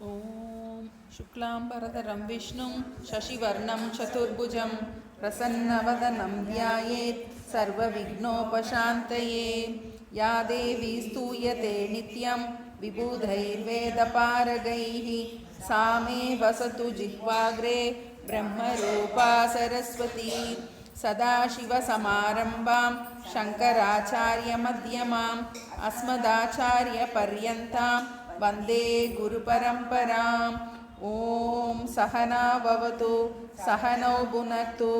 ॐ शुक्लाम्बरधरं विष्णुं शशिवर्णं चतुर्भुजं प्रसन्नवदनं ध्यायेत् सर्वविघ्नोपशान्तये। या देवी स्तूयते नित्यं विबुधैर्वेदपारगैः सा मे वसतु जिह्वाग्रे ब्रह्मरूपा सरस्वती। सदाशिवसमारम्भां शङ्कराचार्यमध्यमाम् अस्मदाचार्यपर्यन्तां वन्दे गुरुपरम्पराम्। ॐ सहना भवतु सहनौ भुनक्तु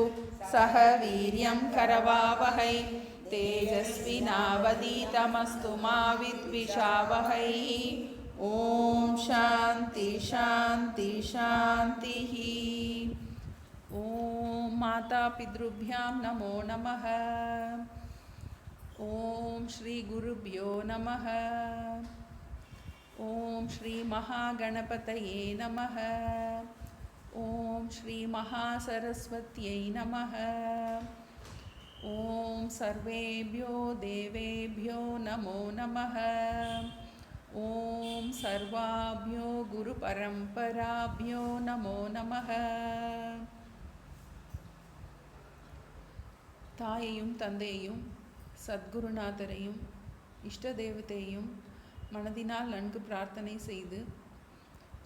सह वीर्यं करवावहै तेजस्विनावधीतमस्तु मा विद्विषावहै। ॐ शान्ति शान्ति शान्तिः। ॐ मातापितृभ्यां नमो नमः। ॐ श्री गुरुभ्यो नमः। ॐ श्री महागणपतये नमः। ॐ श्री महासरस्वत्यै नमः। ॐ सर्वेभ्यो देवेभ्यो नमो नमः। ॐ सर्वाभ्यो गुरुपरम्पराभ्यो नमो नमः। தாயையும் தந்தையையும் சத்குருநாதரையும் இஷ்ட தேவதையும் மனதினால் நன்கு பிரார்த்தனை செய்து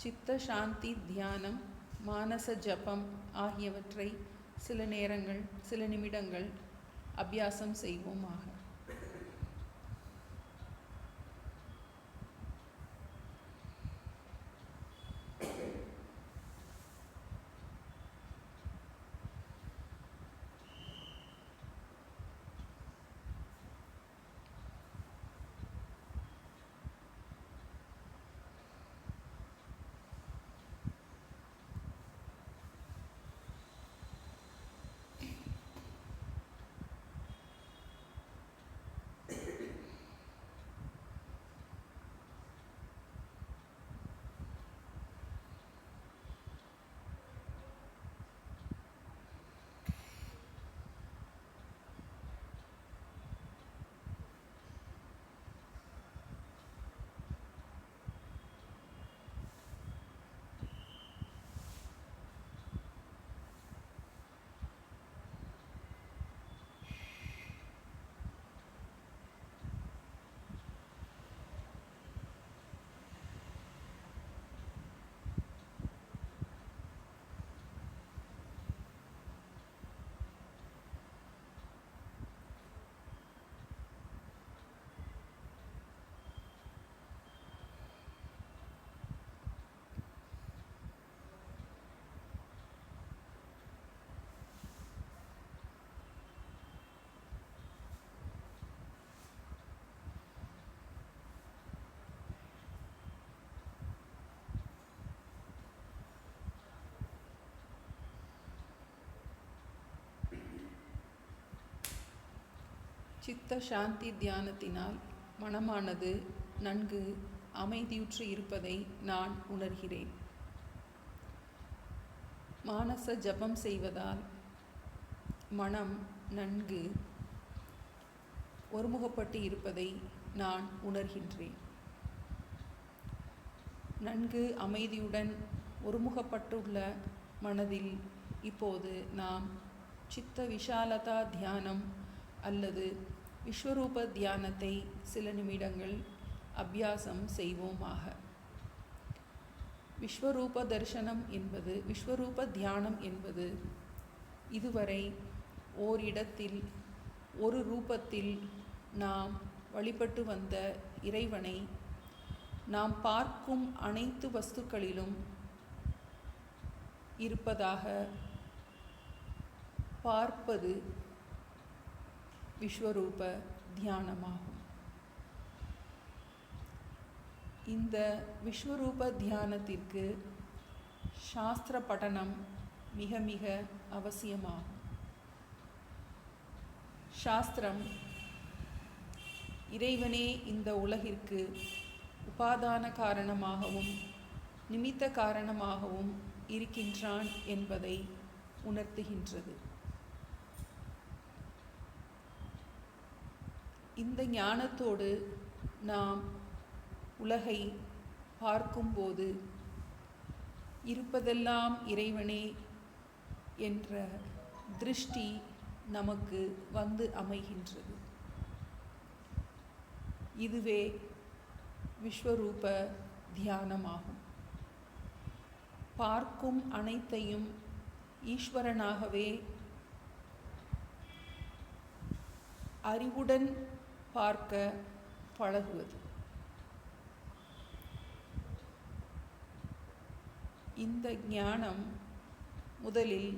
சித்த சாந்தி தியானம் மானச ஜபம் ஆகியவற்றை சில நேரங்கள் சில நிமிடங்கள் அபியாசம் செய்வோமாக. சித்த சாந்தி தியானத்தினால் மனமானது நன்கு அமைதியுற்று இருப்பதை நான் உணர்கிறேன். மானச ஜபம் செய்வதால் மனம் நன்கு ஒருமுகப்பட்டு இருப்பதை நான் உணர்கின்றேன். நன்கு அமைதியுடன் ஒருமுகப்பட்டுள்ள மனதில் இப்போது நாம் சித்த விஷாலதா தியானம் அல்லது விஸ்வரூப தியானத்தை சில நிமிடங்கள் அபியாசம் செய்வோமாக. விஸ்வரூப தரிசனம் என்பது, விஸ்வரூப தியானம் என்பது இதுவரை ஓரிடத்தில் ஒரு ரூபத்தில் நாம் வழிபட்டு வந்த இறைவனை நாம் பார்க்கும் அனைத்து வஸ்துக்களிலும் இருப்பதாக பார்ப்பது விஸ்வரூப தியானமாகும். இந்த விஸ்வரூப தியானத்திற்கு சாஸ்திர படனம் மிக மிக அவசியமாகும். சாஸ்திரம் இறைவனே இந்த உலகிற்கு உபாதான காரணமாகவும் நிமித்த காரணமாகவும் இருக்கின்றான் என்பதை உணர்த்துகின்றது. இந்த ஞானத்தோடு நாம் உலகை பார்க்கும்போது இருப்பதெல்லாம் இறைவனே என்ற திருஷ்டி நமக்கு வந்து அமைகின்றது. இதுவே விஸ்வரூப தியானமாகும். பார்க்கும் அனைத்தையும் ஈஸ்வரனாகவே அறிவுடன் பார்க்க பழகுவது. இந்த ஞானம் முதலில்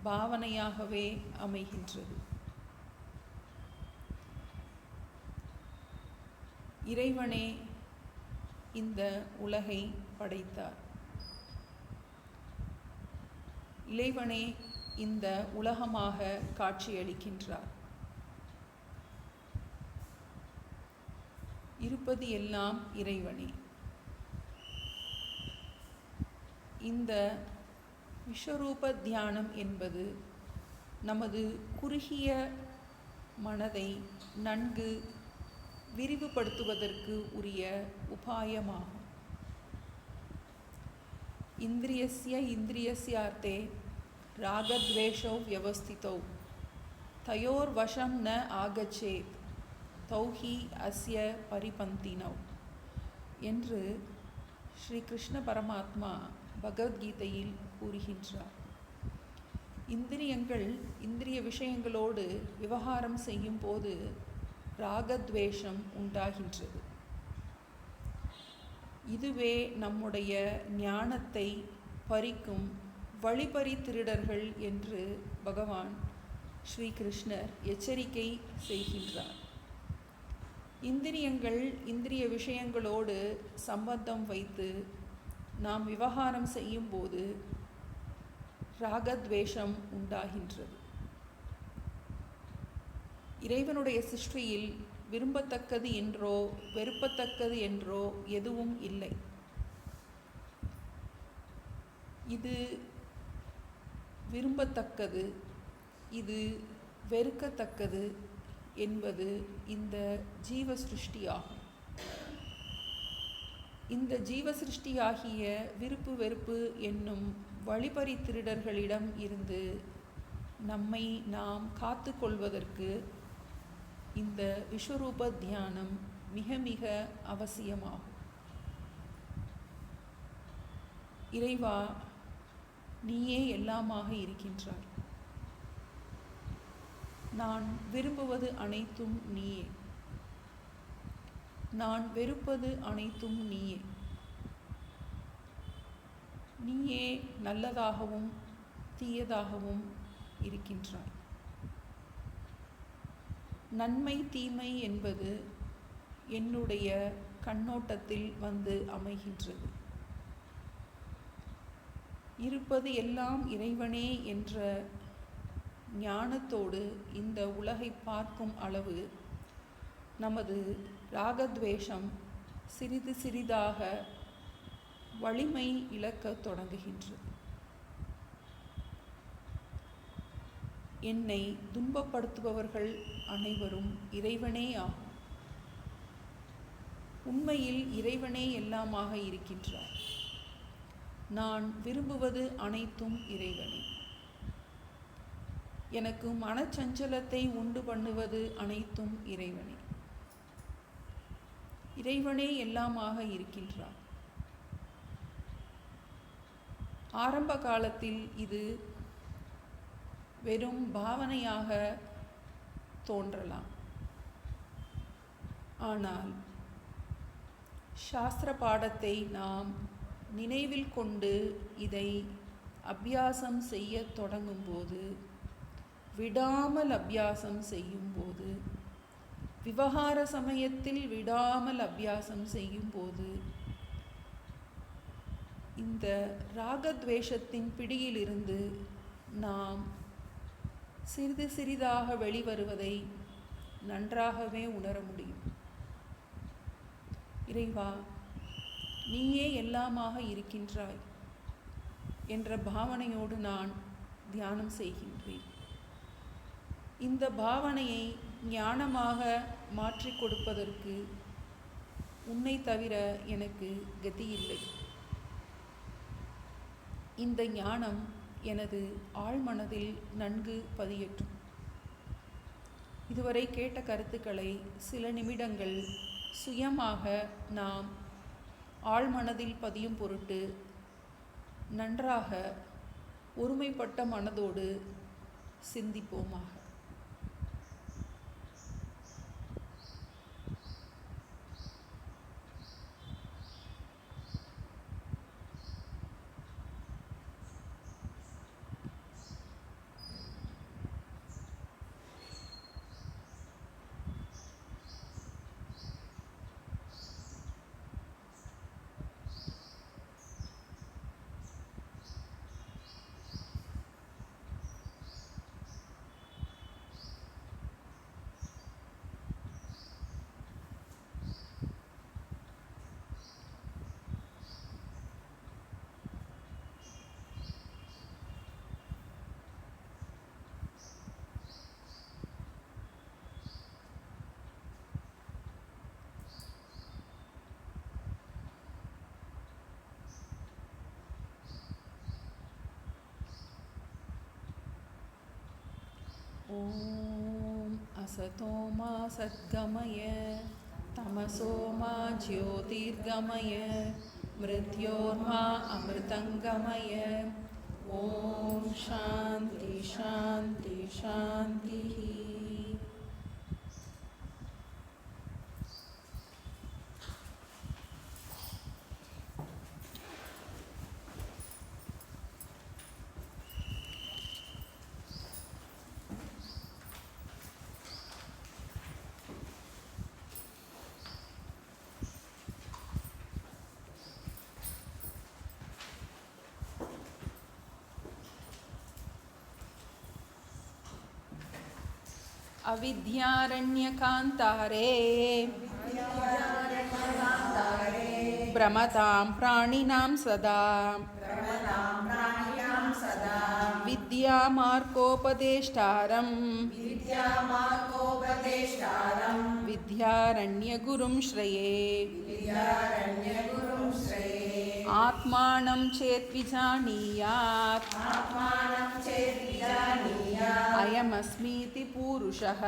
பாவனையாகவே அமைகின்றது. இறைவனே இந்த உலகை படைத்தார். இறைவனே இந்த உலகமாக காட்சியளிக்கின்றார். இருப்பது எல்லாம் இறைவனே. இந்த விஸ்வரூப தியானம் என்பது நமது குறுகிய மனதை நன்கு விரிவுபடுத்துவதற்கு உரிய உபாயமாகும். இந்திரியஸ்யார்த்தே ராகத்வேஷௌ வியவஸ்திதௌ தயோர்வசம் ந ஆகச்சேத் தௌஹி அஸ்ய பரிபந்தினௌ என்று ஸ்ரீ கிருஷ்ண பரமாத்மா பகவத்கீதையில் கூறுகின்றார். இந்திரியங்கள் இந்திரிய விஷயங்களோடு விவகாரம் செய்யும் போது ராகத்வேஷம் உண்டாகின்றது. இதுவே நம்முடைய ஞானத்தை பறிக்கும் வழிபறி திருடர்கள் என்று பகவான் ஸ்ரீ கிருஷ்ணர் எச்சரிக்கை செய்கின்றார். இந்திரியங்கள் இந்திரிய விஷயங்களோடு சம்பந்தம் வைத்து நாம் விவகாரம் செய்யும் போது ராகத்வேஷம் உண்டாகின்றது. இறைவனுடைய சிருஷ்டியில் விரும்பத்தக்கது என்றோ வெறுப்பத்தக்கது என்றோ எதுவும் இல்லை. இது விரும்பத்தக்கது, இது வெறுக்கத்தக்கது என்பது இந்த ஜீவ சிருஷ்டியாகும். இந்த ஜீவ சிருஷ்டியாகிய விருப்பு வெறுப்பு என்னும் வழிபறி திருடர்களிடம் இருந்து நம்மை நாம் காத்து கொள்வதற்கு இந்த விஸ்வரூப தியானம் மிக மிக அவசியமாகும். இறைவா, நீயே எல்லாமாக இருக்கின்றாய். நான் விரும்புவது அனைத்தும் நீயே, நான் வெறுப்பது அனைத்தும் நீயே. நீயே நல்லதாகவும் தீயதாகவும் இருக்கின்றாய். நன்மை தீமை என்பது என்னுடைய கண்ணோட்டத்தில் வந்து அமைகின்றது. இருப்பது எல்லாம் இறைவனே என்ற ஞானத்தோடு இந்த உலகை பார்க்கும் அளவு நமது ராகத்வேஷம் சிறிது சிறிதாக வலிமை இழக்கத் தொடங்குகின்றது. என்னை துன்பப்படுத்துபவர்கள் அனைவரும் இறைவனே ஆகும். உண்மையில் இறைவனே எல்லாமாக இருக்கின்றார். நான் விரும்புவது அனைத்தும் இறைவனே. எனக்கு மனச்சஞ்சலத்தை உண்டு பண்ணுவது அனைத்தும் இறைவனே. இறைவனே எல்லாமாக இருக்கின்றார். ஆரம்ப காலத்தில் இது வெறும் பாவனையாக தோன்றலாம். ஆனால் சாஸ்திர பாடத்தை நாம் நினைவில் கொண்டு இதை அபியாசம் செய்ய தொடங்கும்போது, விடாமல் அபியாசம் செய்யும்போது, விவகார சமயத்தில் விடாமல் அபியாசம் செய்யும்போது இந்த ராகத்வேஷத்தின் பிடியிலிருந்து நாம் சிறிது சிறிதாக வெளிவருவதை நன்றாகவே உணர முடியும். இறைவா, நீயே எல்லாமாக இருக்கின்றாய் என்ற பாவனையோடு நான் தியானம் செய்கின்றேன். இந்த பாவனையை ஞானமாக மாற்றிக் கொடுப்பதற்கு உன்னை தவிர எனக்கு கதியில்லை. இந்த ஞானம் எனது ஆழ்மனதில் நன்கு பதியட்டும். இதுவரை கேட்ட கருத்துக்களை சில நிமிடங்கள் சுயமாக நாம் ஆழ்மனதில் பதியும் பொருட்டு நன்றாக ஒருமைப்பட்ட மனதோடு சிந்திப்போமாக. ஓம் அசதோ மா சத்கமய தமசோ மா ஜ்யோதிர்கமய மிருத்யோர்மா அமிர்தங்கமய. ஓம் சாந்தி சாந்தி சாந்தி. अविद्यारण्यकान्तारे भ्रमतां प्राणिनां सदा विद्यामार्गोपदेष्टारं विद्यारण्यगुरुं श्रये. आत्मानं चेद्विजानीयात् अयमस्मीति पुरुषः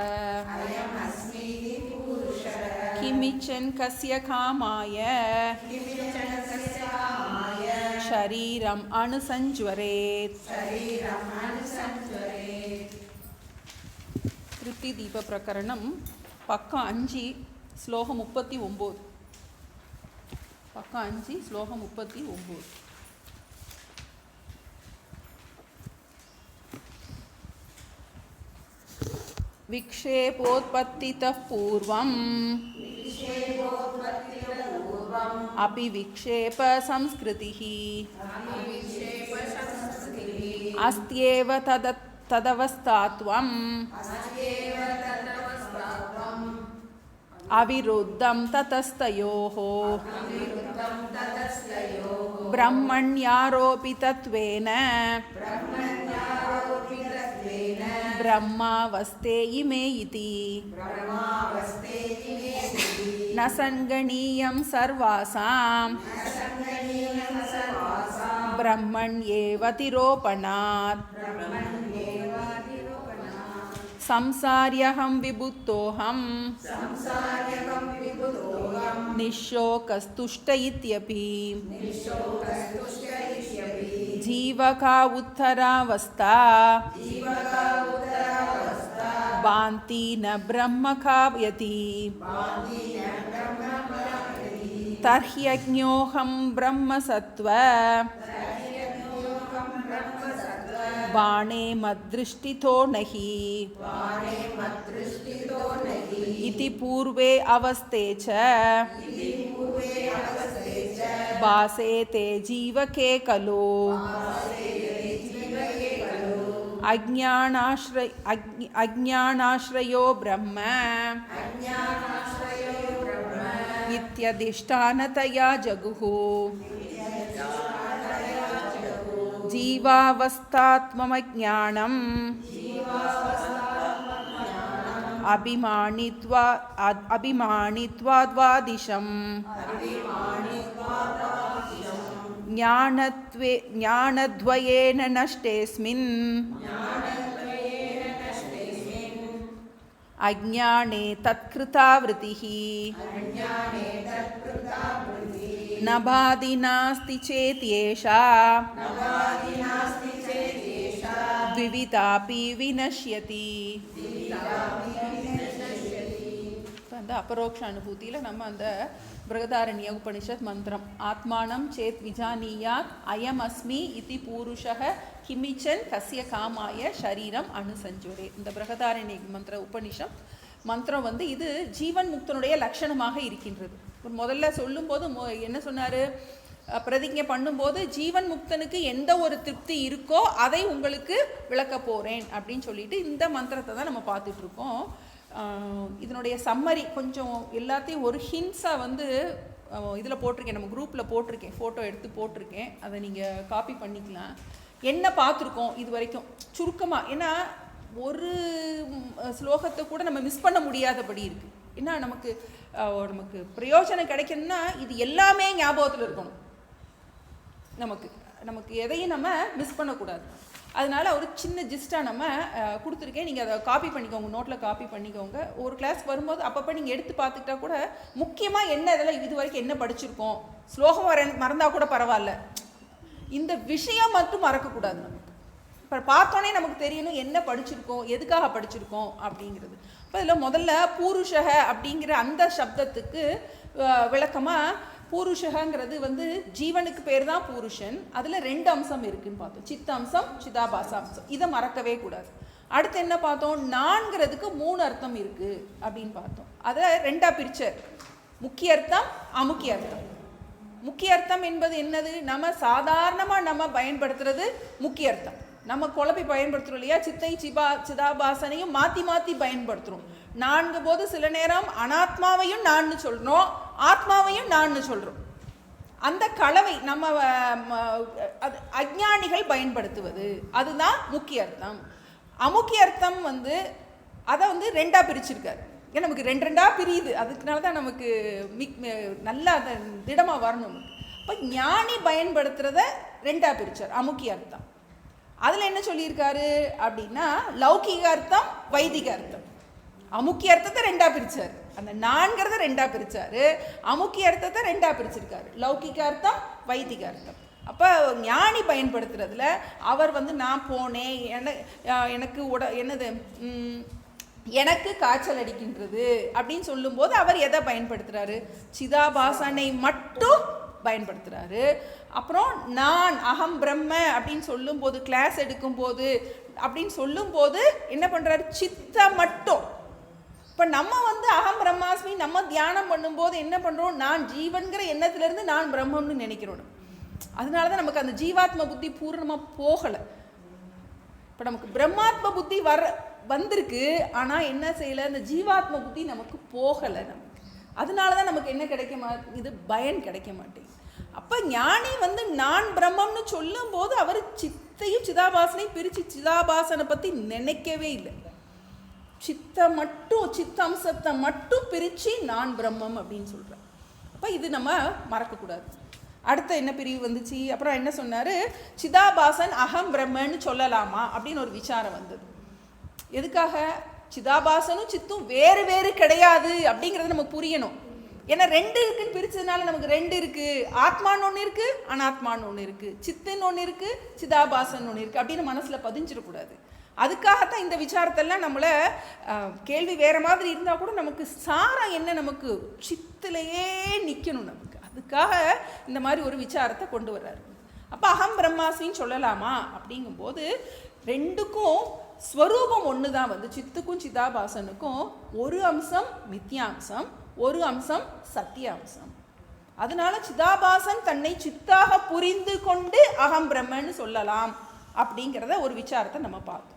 किमिच्छन् कस्य कामाय शरीरम् अनुसञ्ज्वरेत्. திருப்தி தீப பிரகரணம் பக்கம் 5 ஸ்லோகம் 39. பக்கம் 5 ஸ்லோகம் 39. विक्षेपोत्पत्तितः पूर्वम् अपि विक्षेपसंस्कृतिः अस्त्येव तदवस्थात्वम् अविरुद्धं ततस्तयोः ब्रह्मण्यारोपितत्वेन ब्रह्मावस्थे इमे इति न संगणीयं सर्वासां ब्रह्मण्येव तिरोपणात्. संसार्यहं विबुद्धोऽहं निःशोकस्तुष्ट इत्यपि जीवका उत्तरावस्था भान्ति न ब्रह्म काव्यति. तर्ह्यज्ञोऽहं ब्रह्मसत्त्व बाणे मद्दृष्टितो नहि इति पूर्वे अवस्थे च भासेते जीवके खलु. अज्ञानाश्रयो ब्रह्म इत्यधिष्ठानतया जगुः. जीवावस्थात्मज्ञानम् अभिमानित्वाद्वादिशम् ஞானத்வயேன நஷ்டேஸ்மின் அஜ்ஞானே தத்கிருதா விருத்திஹி நபாதி நாஸ்தி சேத்யேஷா த்விவிதாபி வினஷ்யதி. அந்த அபரோக்ஷ அனுபூதியில் நம்ம அந்த பிருகதாரண்ய உபனிஷத் மந்திரம் ஆத்மானம் சேத் விஜானியாத் அயம் அஸ்மி இதி பூருஷக கிமிச்சன் கஸ்ய காமாய ஷரீரம் அனுசஞ்சுரே. இந்த பிருகதாரண்ய உபனிஷத் மந்திரம் வந்து இது ஜீவன் முக்தனுடைய லட்சணமாக இருக்கின்றது. முதல்ல சொல்லும்போது என்ன சொன்னார்? பிரதிஜை பண்ணும்போது ஜீவன் முக்தனுக்கு எந்த ஒரு திருப்தி இருக்கோ அதை உங்களுக்கு விளக்க போகிறேன் அப்படின்னு சொல்லிட்டு இந்த மந்திரத்தை தான் நம்ம பார்த்துட்ருக்கோம். இதனுடைய சம்மரி கொஞ்சம் எல்லாத்தையும் ஒரு ஹின்ஸாக வந்து இதில் போட்டிருக்கேன், நம்ம குரூப்பில் போட்டிருக்கேன், ஃபோட்டோ எடுத்து போட்டிருக்கேன், அதை நீங்கள் காப்பி பண்ணிக்கலாம். என்ன பார்த்துருக்கோம் இது வரைக்கும் சுருக்கமாக, ஏன்னா ஒரு ஸ்லோகத்தை கூட நம்ம மிஸ் பண்ண முடியாதபடி இருக்குது. ஏன்னா நமக்கு பிரயோஜனம் கிடைக்கணும்னா இது எல்லாமே ஞாபகத்தில் இருக்கணும். நமக்கு எதையும் நம்ம மிஸ் பண்ணக்கூடாது. அதனால ஒரு சின்ன ஜிஸ்டாக நம்ம கொடுத்துருக்கேன், நீங்கள் அதை காப்பி பண்ணிக்கோங்க, நோட்டில் காப்பி பண்ணிக்கோங்க. ஒரு கிளாஸ் வரும்போது அப்பப்போ நீங்கள் எடுத்து பார்த்துக்கிட்டா கூட முக்கியமாக என்ன இதெல்லாம் இது வரைக்கும் என்ன படிச்சிருக்கோம், ஸ்லோகம் மறந்தால் கூட பரவாயில்ல, இந்த விஷயம் மட்டும் மறக்கக்கூடாது. நமக்கு இப்போ பார்த்தோன்னே நமக்கு தெரியணும் என்ன படிச்சிருக்கோம், எதுக்காக படிச்சிருக்கோம் அப்படிங்கிறது. இப்போ இதில் முதல்ல பூருஷக அப்படிங்கிற அந்த சப்தத்துக்கு விளக்கமாக, பூருஷகங்கிறது வந்து ஜீவனுக்கு பேர் தான் பூருஷன். அதில் 2 அம்சம் இருக்குன்னு பார்த்தோம், சித்த அம்சம், சிதாபாச அம்சம். இதை மறக்கவே கூடாது. அடுத்து என்ன பார்த்தோம்? நான்கிறதுக்கு 3 அர்த்தம் இருக்குது அப்படின்னு பார்த்தோம். அதை 2ஆக பிரிச்சார், முக்கிய அர்த்தம், அமுக்கிய அர்த்தம். முக்கிய அர்த்தம் என்பது என்னது? நம்ம சாதாரணமாக நம்ம பயன்படுத்துறது முக்கிய அர்த்தம். நம்ம குழப்பி பயன்படுத்துகிறோம் இல்லையா, சித்தை சிதாபாசனையும் மாற்றி மாற்றி பயன்படுத்துகிறோம். 4 போது சில நேரம் அனாத்மாவையும் நான் சொல்கிறோம், ஆத்மாவையும் நான் சொல்கிறோம். அந்த கலவை நம்ம அஞ்ஞானிகள் பயன்படுத்துவது, அதுதான் முக்கிய அர்த்தம். அமுக்கிய அர்த்தம் வந்து அதை வந்து 2ஆக பிரிச்சிருக்காரு. ஏன்னா நமக்கு 2 பிரியுது, அதுக்குனால தான் நமக்கு நல்லா அதை திடமாக வரணும். இப்போ ஞானி பயன்படுத்துகிறத 2ஆக பிரித்தார், அமுக்கிய அர்த்தம். அதில் என்ன சொல்லியிருக்காரு அப்படின்னா, லௌகிக அர்த்தம், வைதிக அர்த்தம். அமுக்கிய அர்த்தத்தை 2ஆக பிரித்தார், அந்த நான்கிறத 2ஆக பிரித்தார். அமுக்கிய அர்த்தத்தை 2ஆக பிரிச்சிருக்காரு, லௌகிக அர்த்தம், வைதிக அர்த்தம். அப்போ ஞானி பயன்படுத்துறதுல அவர் வந்து நான் போனேன், எனக்கு எனக்கு காய்ச்சல் அடிக்கின்றது அப்படின்னு சொல்லும்போது அவர் எதை பயன்படுத்துகிறாரு? சிதாபாசனை மட்டும் பயன்படுத்துகிறாரு. அப்புறம் நான் அகம் பிரம்ம அப்படின்னு சொல்லும்போது, கிளாஸ் எடுக்கும்போது அப்படின்னு சொல்லும்போது என்ன பண்ணுறாரு? சித்தை மட்டும். இப்போ நம்ம வந்து அகம் பிரம்மாஸ்மி நம்ம தியானம் பண்ணும்போது என்ன பண்ணுறோம்? நான் ஜீவன்கிற எண்ணத்துலேருந்து நான் பிரம்மம்னு நினைக்கிறோம். அதனால தான் நமக்கு அந்த ஜீவாத்ம புத்தி பூர்ணமாக போகலை. இப்போ நமக்கு பிரம்மாத்ம புத்தி வந்திருக்கு, ஆனால் என்ன செய்யலை? அந்த ஜீவாத்ம புத்தி நமக்கு போகலை. நமக்கு அதனால தான் நமக்கு என்ன கிடைக்க இது பயன் கிடைக்க மாட்டேங்குது. அப்போ ஞானி வந்து நான் பிரம்மம்னு சொல்லும் போது அவர் சித்தையும் சிதாபாசனையும் பிரித்து சிதாபாசனை பற்றி நினைக்கவே இல்லை. சித்த அம்சத்தை மட்டும் பிரித்து நான் பிரம்மம் அப்படின்னு சொல்கிறேன். அப்போ இது நம்ம மறக்கக்கூடாது. அடுத்த என்ன பிரிவு வந்துச்சு? அப்புறம் என்ன சொன்னார்? சிதாபாசன் அகம் பிரம்மன்னு சொல்லலாமா அப்படின்னு ஒரு விசாரம் வந்தது. எதுக்காக? சிதாபாசனும் சித்தும் வேறு வேறு கிடையாது அப்படிங்கிறது நமக்கு புரியணும். ஏன்னா 2 இருக்குன்னு பிரிச்சதுனால நமக்கு 2 இருக்குது, ஆத்மான்னு ஒன்று இருக்குது, அனாத்மான்னு ஒன்று இருக்குது, சித்துன்னு ஒன்று இருக்குது, சிதாபாசன் ஒன்று இருக்குது அப்படின்னு மனசில் பதிஞ்சிடக்கூடாது. அதுக்காகத்தான் இந்த விசாரத்தெல்லாம் நம்மளை கேள்வி வேறு மாதிரி இருந்தால் கூட நமக்கு சாரம் என்ன, நமக்கு சித்திலேயே நிற்கணும் நமக்கு. அதுக்காக இந்த மாதிரி ஒரு விசாரத்தை கொண்டு வர்றாரு. அப்போ அகம் பிரம்மாஸ்மின்னு சொல்லலாமா அப்படிங்கும்போது 2க்கும் ஸ்வரூபம் ஒன்று தான். வந்து சித்துக்கும் சிதாபாசனுக்கும் ஒரு அம்சம் மித்யாம்சம், ஒரு அம்சம் சத்தியாம்சம். அதனால சிதாபாசன் தன்னை சித்தாக புரிந்து கொண்டு அகம் பிரம்மன்னு சொல்லலாம் அப்படிங்கிறத ஒரு விசாரத்தை நம்ம பார்த்தோம்.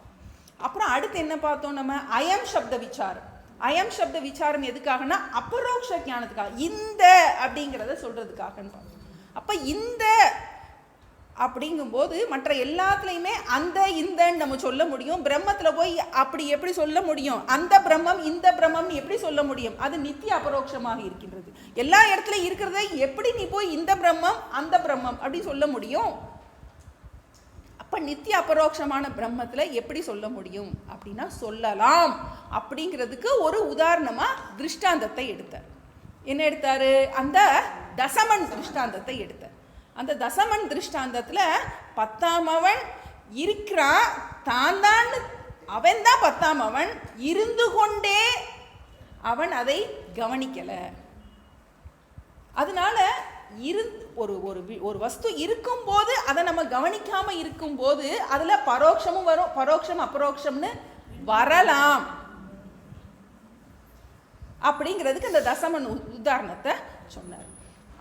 அப்புறம் அடுத்து என்ன பார்த்தோம்? நம்ம அயம் சப்த விசாரம். அயம் சப்த விசாரம் எதுக்காகனா அபரோக்ஷ ஞானத்துக்காக, இந்த அப்படிங்கிறத சொல்றதுக்காகன்னு பார்த்தோம். அப்போ இந்த அப்படிங்கும்போது மற்ற எல்லாத்துலேயுமே அந்த இந்தன்னு நம்ம சொல்ல முடியும். பிரம்மத்தில் போய் அப்படி எப்படி சொல்ல முடியும்? அந்த பிரம்மம் இந்த பிரம்மம்னு எப்படி சொல்ல முடியும்? அது நித்திய அபரோக்ஷமாக இருக்கின்றது. எல்லா இடத்துலையும் இருக்கிறத எப்படி நீ போய் இந்த பிரம்மம் அந்த பிரம்மம் அப்படி சொல்ல முடியும்? அப்போ நித்திய அபரோக்ஷமான பிரம்மத்தில் எப்படி சொல்ல முடியும் அப்படின்னா சொல்லலாம். அப்படிங்கிறதுக்கு ஒரு உதாரணமாக திருஷ்டாந்தத்தை எடுத்தார். என்ன எடுத்தார்? அந்த தசமன் திருஷ்டாந்தத்தை எடுத்தார். அந்த தசமன் திருஷ்டாந்தத்தில் 10ஆம் அவன் இருக்கிறான், தான் அவன் தான் 10ஆம் அவன் இருந்து கொண்டே அவன் அதை கவனிக்கலை. அதனால ஒரு வஸ்து இருக்கும்போது அதை நம்ம கவனிக்காம இருக்கும்போது அதுல பரோட்சமும் வரும், பரோட்சம் அபரோக்ஷம்னு வரலாம். அப்படிங்கிறதுக்கு அந்த தசமன் உதாரணத்தை சொன்னார்.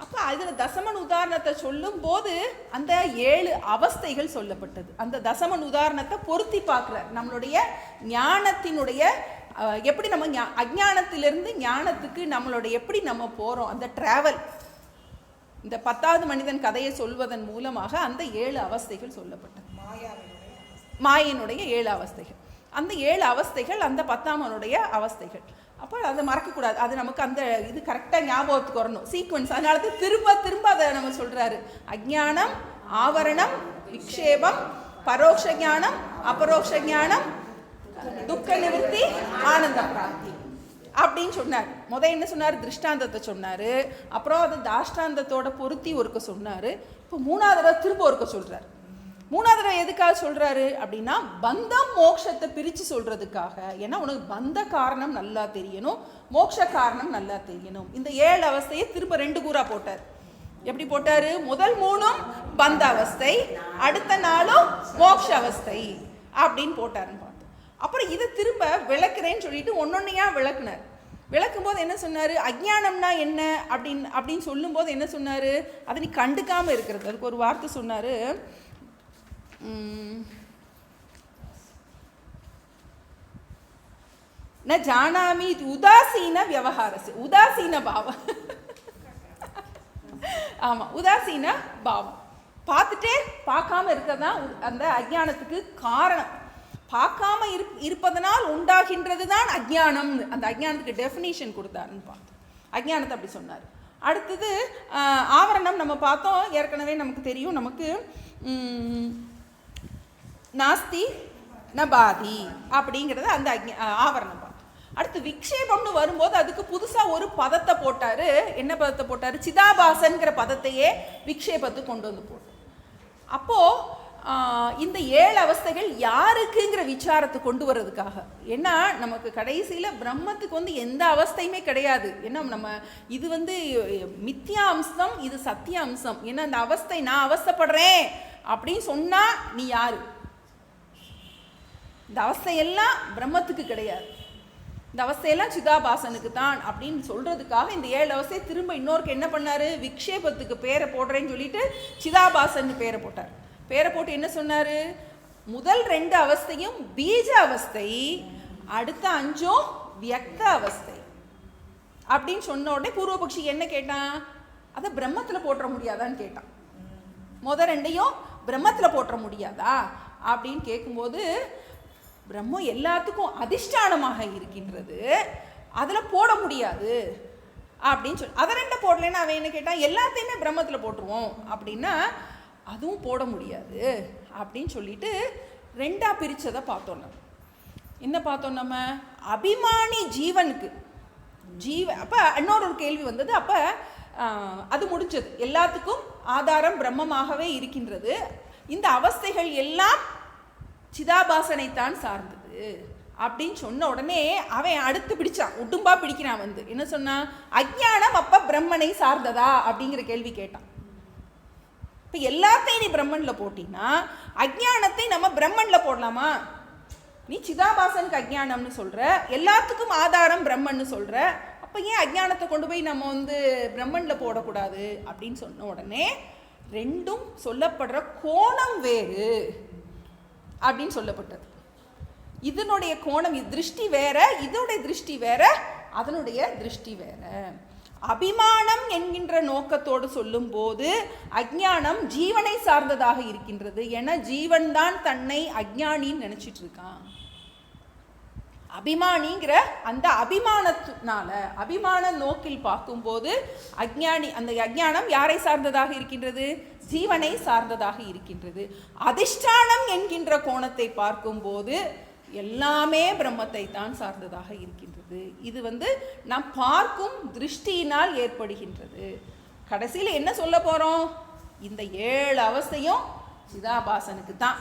அப்போ அதில் தசமன் உதாரணத்தை சொல்லும் போது அந்த 7 அவஸ்தைகள் சொல்லப்பட்டது. அந்த தசமன் உதாரணத்தை பொருத்தி பார்க்குறார். நம்மளுடைய ஞானத்தினுடைய எப்படி நம்ம அஞ்ஞானத்திலிருந்து ஞானத்துக்கு நம்மளுடைய எப்படி நம்ம போகிறோம், அந்த டிராவல். இந்த 10வது மனிதன் கதையை சொல்வதன் மூலமாக அந்த 7 அவஸ்தைகள் சொல்லப்பட்டது. மாயினுடைய 7 அவஸ்தைகள். அந்த 7 அவஸ்தைகள் அந்த 10ஆமனுடைய அவஸ்தைகள். அப்போ அதை மறக்கக்கூடாது. அது நமக்கு அந்த இது கரெக்டாக ஞாபகத்துக்கு வரணும், சீக்வன்ஸ். அதனால தான் திரும்ப திரும்ப அதை நம்ம சொல்கிறாரு. அஜ்ஞானம், ஆவரணம், விக்ஷேபம், பரோட்ச ஞானம், அபரோக்ஷ ஞானம், துக்க நிவர்த்தி, ஆனந்த பிராப்தி அப்படின்னு சொன்னார். என்ன சொன்னார்? திருஷ்டாந்தத்தை சொன்னார். அப்புறம் அது தாஷ்டாந்தத்தோட பொருத்தி ஒருக்க சொன்னார். இப்போ 3வது தடவை திரும்ப ஒருக்க சொல்கிறார். 3வது தடவை எதுக்காக சொல்கிறாரு அப்படின்னா பந்தம் மோட்சத்தை பிரித்து சொல்கிறதுக்காக. ஏன்னா உனக்கு பந்த காரணம் நல்லா தெரியணும், மோட்ச காரணம் நல்லா தெரியணும். இந்த 7 அவஸ்தையை திரும்ப 2 கூறா போட்டார். எப்படி போட்டார்? முதல் 3ம் பந்த அவஸ்தை, அடுத்த 4ம் மோட்ச அவஸ்தை அப்படின்னு போட்டாருன்னு பார்த்தோம். அப்புறம் இதை திரும்ப விளக்குறேன்னு சொல்லிட்டு ஒன்னொன்னையா விளக்குனார். விளக்கும் போது என்ன சொன்னார்? அஜ்ஞானம்னா என்ன அப்படின்னு சொல்லும்போது என்ன சொன்னார்? அதை நீ கண்டுக்காமல் இருக்கிறது. அதுக்கு ஒரு வார்த்தை சொன்னார். ந ஜானாமி உதாசீன வியவஹாரஸ்ய. உதாசீன பாவம். ஆமா, உதாசீன பாவம். பார்த்துட்டே பார்க்காம இருக்கதான் அந்த அஜ்ஞானத்துக்கு காரணம். பார்க்காம இருப்பதனால் உண்டாகின்றது தான் அஜ்ஞானம். அந்த அஜ்ஞானத்துக்கு டெஃபினிஷன் கொடுத்தாருன்னு பார்த்தோம். அஜ்ஞானத்தை அப்படி சொன்னார். அடுத்தது ஆவரணம் நம்ம பார்த்தோம். ஏற்கனவே நமக்கு தெரியும். நமக்கு நாஸ்தி நபாதி அப்படிங்கிறது அந்த ஆவரணம் பார்த்தோம். அடுத்து விக்ஷேபம்னு வரும்போது அதுக்கு புதுசாக ஒரு பதத்தை போட்டார். என்ன பதத்தை போட்டார்? சிதாபாசன்கிற பதத்தையே விக்ஷேபத்துக்கு கொண்டு வந்து போட்டார். அப்போது இந்த 7 அவஸ்தைகள் யாருக்குங்கிற விசாரத்தை கொண்டு வர்றதுக்காக. ஏன்னா நமக்கு கடைசியில் பிரம்மத்துக்கு வந்து எந்த அவஸ்தையுமே கிடையாது. ஏன்னா நம்ம இது வந்து மித்யா அம்சம், இது சத்திய அம்சம். ஏன்னா அந்த அவஸ்தை நான் அவஸ்தைப்படுறேன் அப்படின்னு சொன்னால் நீ யாரு? இந்த அவஸ்தையெல்லாம் பிரம்மத்துக்கு கிடையாது, இந்த அவஸ்தையெல்லாம் சிதாபாசனுக்கு தான் அப்படின்னு சொல்கிறதுக்காக இந்த 7 அவஸ்தையை திரும்ப இன்னொருக்கு என்ன பண்ணார்? விக்ஷேபத்துக்கு பேரை போடுறேன்னு சொல்லிட்டு சிதாபாசன் பேரை போட்டார். பேரை போட்டு என்ன சொன்னார்? முதல் 2 அவஸ்தையும் பீஜ அவஸ்தை, அடுத்த 5ம் வியக்த அவஸ்தை அப்படின்னு சொன்ன உடனே பூர்வபக்ஷி என்ன கேட்டான்? அதை பிரம்மத்தில் போட்டுற முடியாதான்னு கேட்டான். முதல் 2ஐயும் பிரம்மத்தில் போட்டுற முடியாதா அப்படின்னு கேட்கும்போது, பிரம்மம் எல்லாத்துக்கும் அதிஷ்டானமாக இருக்கின்றது, அதில் போட முடியாது அப்படின்னு சொல்லி அதை 2 போடலன்னா அவன் என்ன கேட்டான்? எல்லாத்தையுமே பிரம்மத்தில் போட்டுருவோம் அப்படின்னா அதுவும் போட முடியாது அப்படின்னு சொல்லிட்டு 2ஆக பிரித்ததை பார்த்தோம். நம்ம என்ன பார்த்தோம்? நம்ம அபிமானி ஜீவனுக்கு அப்போ இன்னொரு கேள்வி வந்தது. அப்போ அது முடிஞ்சது. எல்லாத்துக்கும் ஆதாரம் பிரம்மமாகவே இருக்கின்றது. இந்த அவஸ்தைகள் எல்லாம் சிதாபாசனைத்தான் சார்ந்தது அப்படின்னு சொன்ன உடனே அவன் அடுத்து பிடிச்சான், உடும்பா பிடிக்கிறான். வந்து என்ன சொன்னான்? அஜ்ஞானம் அப்ப பிரம்மனை சார்ந்ததா அப்படிங்கிற கேள்வி கேட்டான். இப்போ எல்லாத்தையும் நீ பிரம்மன்ல போட்டினா அஜ்ஞானத்தை நம்ம பிரம்மன்ல போடலாமா? நீ சிதாபாசனுக்கு அஜ்ஞானம்னு சொல்ற, எல்லாத்துக்கும் ஆதாரம் பிரம்மன்னு சொல்ற, அப்போ ஏன் அஜ்ஞானத்தை கொண்டு போய் நம்ம வந்து பிரம்மன்ல போடக்கூடாது அப்படின்னு சொன்ன உடனே 2ம் சொல்லப்படுற கோணம் வேறு அப்படின்னு சொல்லப்பட்டது. இதனுடைய கோணம், திருஷ்டி வேற, இதனுடைய திருஷ்டி வேற, அதனுடைய திருஷ்டி வேற. அபிமானம் என்கின்ற நோக்கத்தோடு சொல்லும்போது அஞ்ஞானம் ஜீவனை சார்ந்ததாக இருக்கின்றது. ஏன்னா ஜீவன் தான் தன்னை அஞ்ஞானின்னு நினைச்சிட்டு இருக்கான். அபிமானிங்கிற அந்த அபிமானத்தினால அபிமான நோக்கில் பார்க்கும்போது அஞ்ஞானி, அந்த அஞ்ஞானம் யாரை சார்ந்ததாக இருக்கின்றது? ஜீவனை சார்ந்ததாக இருக்கின்றது. அதிஷ்டானம் என்கின்ற கோணத்தை பார்க்கும்போது எல்லாமே பிரம்மத்தை தான் சார்ந்ததாக இருக்கின்றது. இது நாம் பார்க்கும் திருஷ்டியினால் ஏற்படுகின்றது. கடைசியில் என்ன சொல்ல போறோம்? இந்த 7 அவஸ்தையும் சிதாபாசனுக்கு தான்.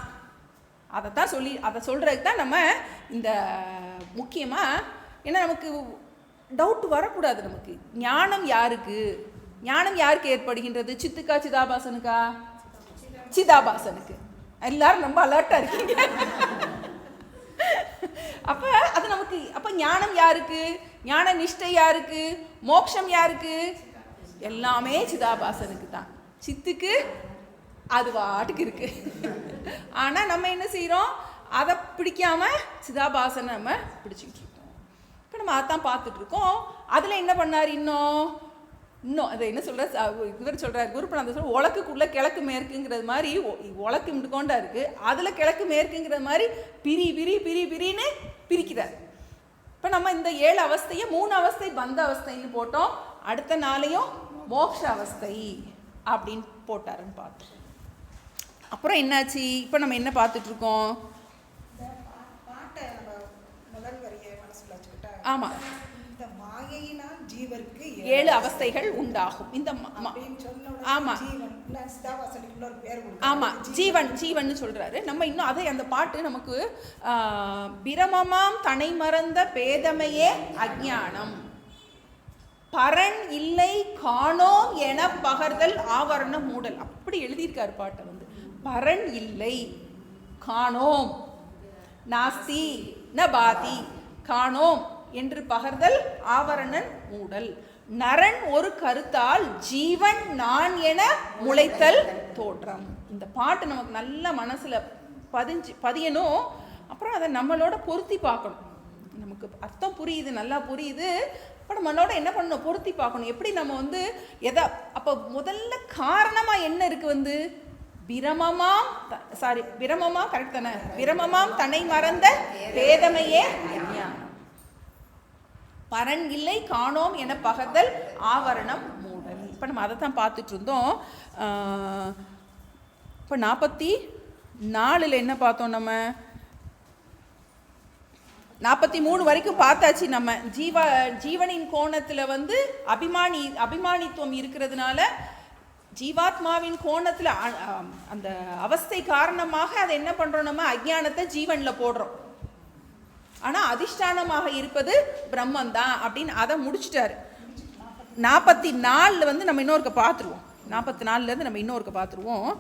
அதை சொல்றதுக்கு தான் நம்ம இந்த முக்கியமாக, ஏன்னா நமக்கு டவுட் வரக்கூடாது. நமக்கு ஞானம் யாருக்கு ஏற்படுகின்றது? சித்துக்கா சிதாபாசனுக்கா? சிதாபாசனுக்கு. எல்லாரும் ரொம்ப அலர்ட்டா இருக்கீங்க. அப்ப அது நமக்கு, அப்ப ஞானம் யாருக்கு? ஞான நிஷ்டை யாருக்கு? மோட்சம் யாருக்கு? எல்லாமே சிதாபாசனுக்கு தான். சித்துக்கு அது வாட்டுக்கு இருக்கு. ஆனா நம்ம என்ன செய்யறோம்? அதை பிடிக்காம சிதாபாசனை நம்ம பிடிச்சிக்கிட்டு இருக்கோம். இப்போ நம்ம அதான் பார்த்துட்டு இருக்கோம். அதுல என்ன பண்ணார்? இன்னும் அதை என்ன சொல்ற, இவர் சொல்றாரு, குருப்பனந்த சொல்ற, உலக்குக்குள்ள கிழக்கு மேற்குங்கிறது மாதிரி உலக்கு முடுக்கோண்டா இருக்கு, அதுல கிழக்கு மேற்குங்கிறது மாதிரி பிரின்னு பிரிக்கிறார். இப்போ நம்ம இந்த 7 அவஸ்தையை 3 அவஸ்தை பந்த அவஸ்தைன்னு போட்டோம், அடுத்த நாளையும் மோட்ச அவஸ்தை அப்படின்னு போட்டாருன்னு பார்த்தோம். அப்புறம் என்னாச்சு? இப்போ நம்ம என்ன பார்த்துட்டு இருக்கோம்? ஆமா, இந்த மாயையினால் ஜீவருக்கு 7 அவஸ்தைகள் உண்டாகும். இந்த ஆமா ஆமா ஜீவன் சொல்றாரு. நம்ம இன்னும் அதை, அந்த பாட்டு நமக்கு பிரமமாம் தனை மறந்த பேதமையே அஞ்ஞானம், பரன் இல்லை காணோம் என பகர்தல் ஆவரண மூடல், அப்படி எழுதியிருக்காரு பாட்டை. பரன் இல்லை, காணோம், நாஸ்தி ந பாதி, காணோம் என்று பகர்தல் ஆவரணன் மூடல், நரன் ஒரு கருத்தால் ஜீவன் நான் என முளைத்தல் தோற்றம். இந்த பாட்டு நமக்கு நல்ல மனசுல பதியணும். அப்புறம் அதை நம்மளோட பொருத்தி பார்க்கணும். நமக்கு அர்த்தம் புரியுது, நல்லா புரியுது. அப்போ நம்மளோட என்ன பண்ணணும்? பொருத்தி பார்க்கணும். எப்படி நம்ம எதை, அப்போ முதல்ல காரணமா என்ன இருக்கு? பிரமமாம் கரெக்ட் தானே? பிரமமாம் தன்னை மறந்த பேதமையே அஞ்ஞானம், பரன் இல்லை காணோம் என பகர்தல் ஆவரணம் மூடல். இப்போ நம்ம அதை தான் பார்த்துட்டு இருந்தோம். இப்போ 44 என்ன பார்த்தோம்? நம்ம 43 வரைக்கும் பார்த்தாச்சு. நம்ம ஜீவனின் கோணத்தில் அபிமானித்துவம் இருக்கிறதுனால ஜீவாத்மாவின் கோணத்தில் அந்த அவஸ்தை காரணமாக அதை என்ன பண்றோம்? நம்ம அஞ்ஞானத்தை ஜீவன்ல போடுறோம். ஆனா அதிஷ்டானமாக இருப்பது பிரம்மன் தான் அப்படின்னு அதை முடிச்சுட்டாரு. 44 நம்ம இன்னொருக்க பார்த்துருவோம். 44 நம்ம இன்னொருக்க பார்த்துருவோம்.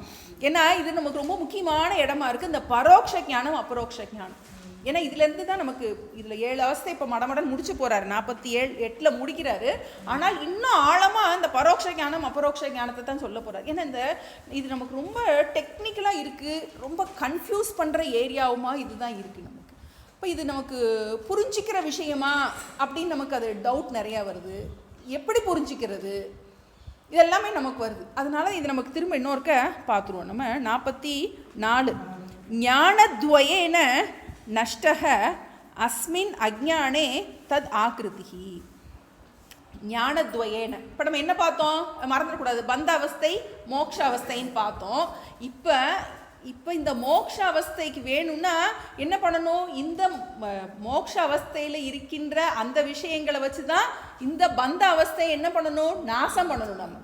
ஏன்னா இது நமக்கு ரொம்ப முக்கியமான இடமா இருக்கு, இந்த பரோட்ச ஞானம் அபரோக்ஷ ஞானம். ஏன்னா இதுலேருந்து தான் நமக்கு இதில் 7 அவஸ்தை இப்போ மடமடன் முடிச்சு போகிறாரு, 48 முடிக்கிறாரு. ஆனால் இன்னும் ஆழமாக இந்த பரோட்ச ஞானம் அபரோக்ஷ ஞானத்தை தான் சொல்ல போகிறார். ஏன்னா இது நமக்கு ரொம்ப டெக்னிக்கலாக இருக்குது, ரொம்ப கன்ஃபியூஸ் பண்ணுற ஏரியாவுமா இதுதான் இருக்குது நமக்கு. இப்போ இது நமக்கு புரிஞ்சிக்கிற விஷயமா அப்படின்னு நமக்கு அது டவுட் நிறையா வருது. எப்படி புரிஞ்சிக்கிறது இதெல்லாமே நமக்கு வருது. அதனால இது நமக்கு திரும்ப இன்னொருக்க பார்த்துருவோம். நம்ம 44 ஞானத்வயேன நஷ்டக அஸ்மின் அஜ்ஞானே தத் ஆக்ருதிஹி. ஞானத்வயேன இப்போ நம்ம என்ன பார்த்தோம்? மறந்துடக்கூடாது, பந்த அவஸ்தை மோட்ச அவஸ்தைன்னு பார்த்தோம். இப்போ இந்த மோட்ச அவஸ்தைக்கு வேணும்னா என்ன பண்ணணும்? இந்த மோட்ச அவஸ்தையில் இருக்கின்ற அந்த விஷயங்களை வச்சு தான் இந்த பந்த அவஸ்தையை என்ன பண்ணணும்? நாசம் பண்ணணும் நம்ம.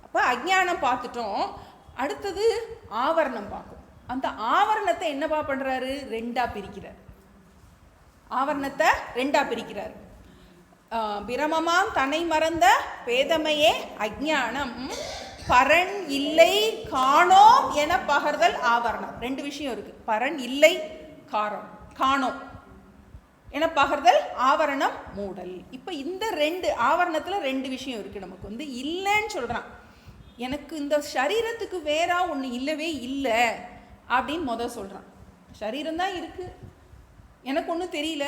அப்போ அஜ்ஞானம் பார்த்துட்டோம். அடுத்தது ஆவரணம் பார்க்கும். அந்த ஆவரணத்தை என்னப்பா பண்றாரு? 2ஆ பிரிக்கிறார். ஆவரணத்தை 2ஆ பிரிக்கிறார். பிரமமாம் தன்னை மறந்த பேதமையே அஞ்ஞானம், பரன் இல்லை காணோம் என பகர்தல் ஆவரணம். 2 விஷயம் இருக்கு. பரன் இல்லை காணோம் என பகர்தல் ஆவரணம் மூடல். இப்ப இந்த 2 ஆவரணத்துல 2 விஷயம் இருக்கு. நமக்கு இல்லைன்னு சொல்றான், எனக்கு இந்த சரீரத்துக்கு வேற ஒண்ணு இல்லவே இல்லை அப்படின்னு சொல்றான். சரீரம் தான் இருக்கு, எனக்கு ஒன்றும் தெரியல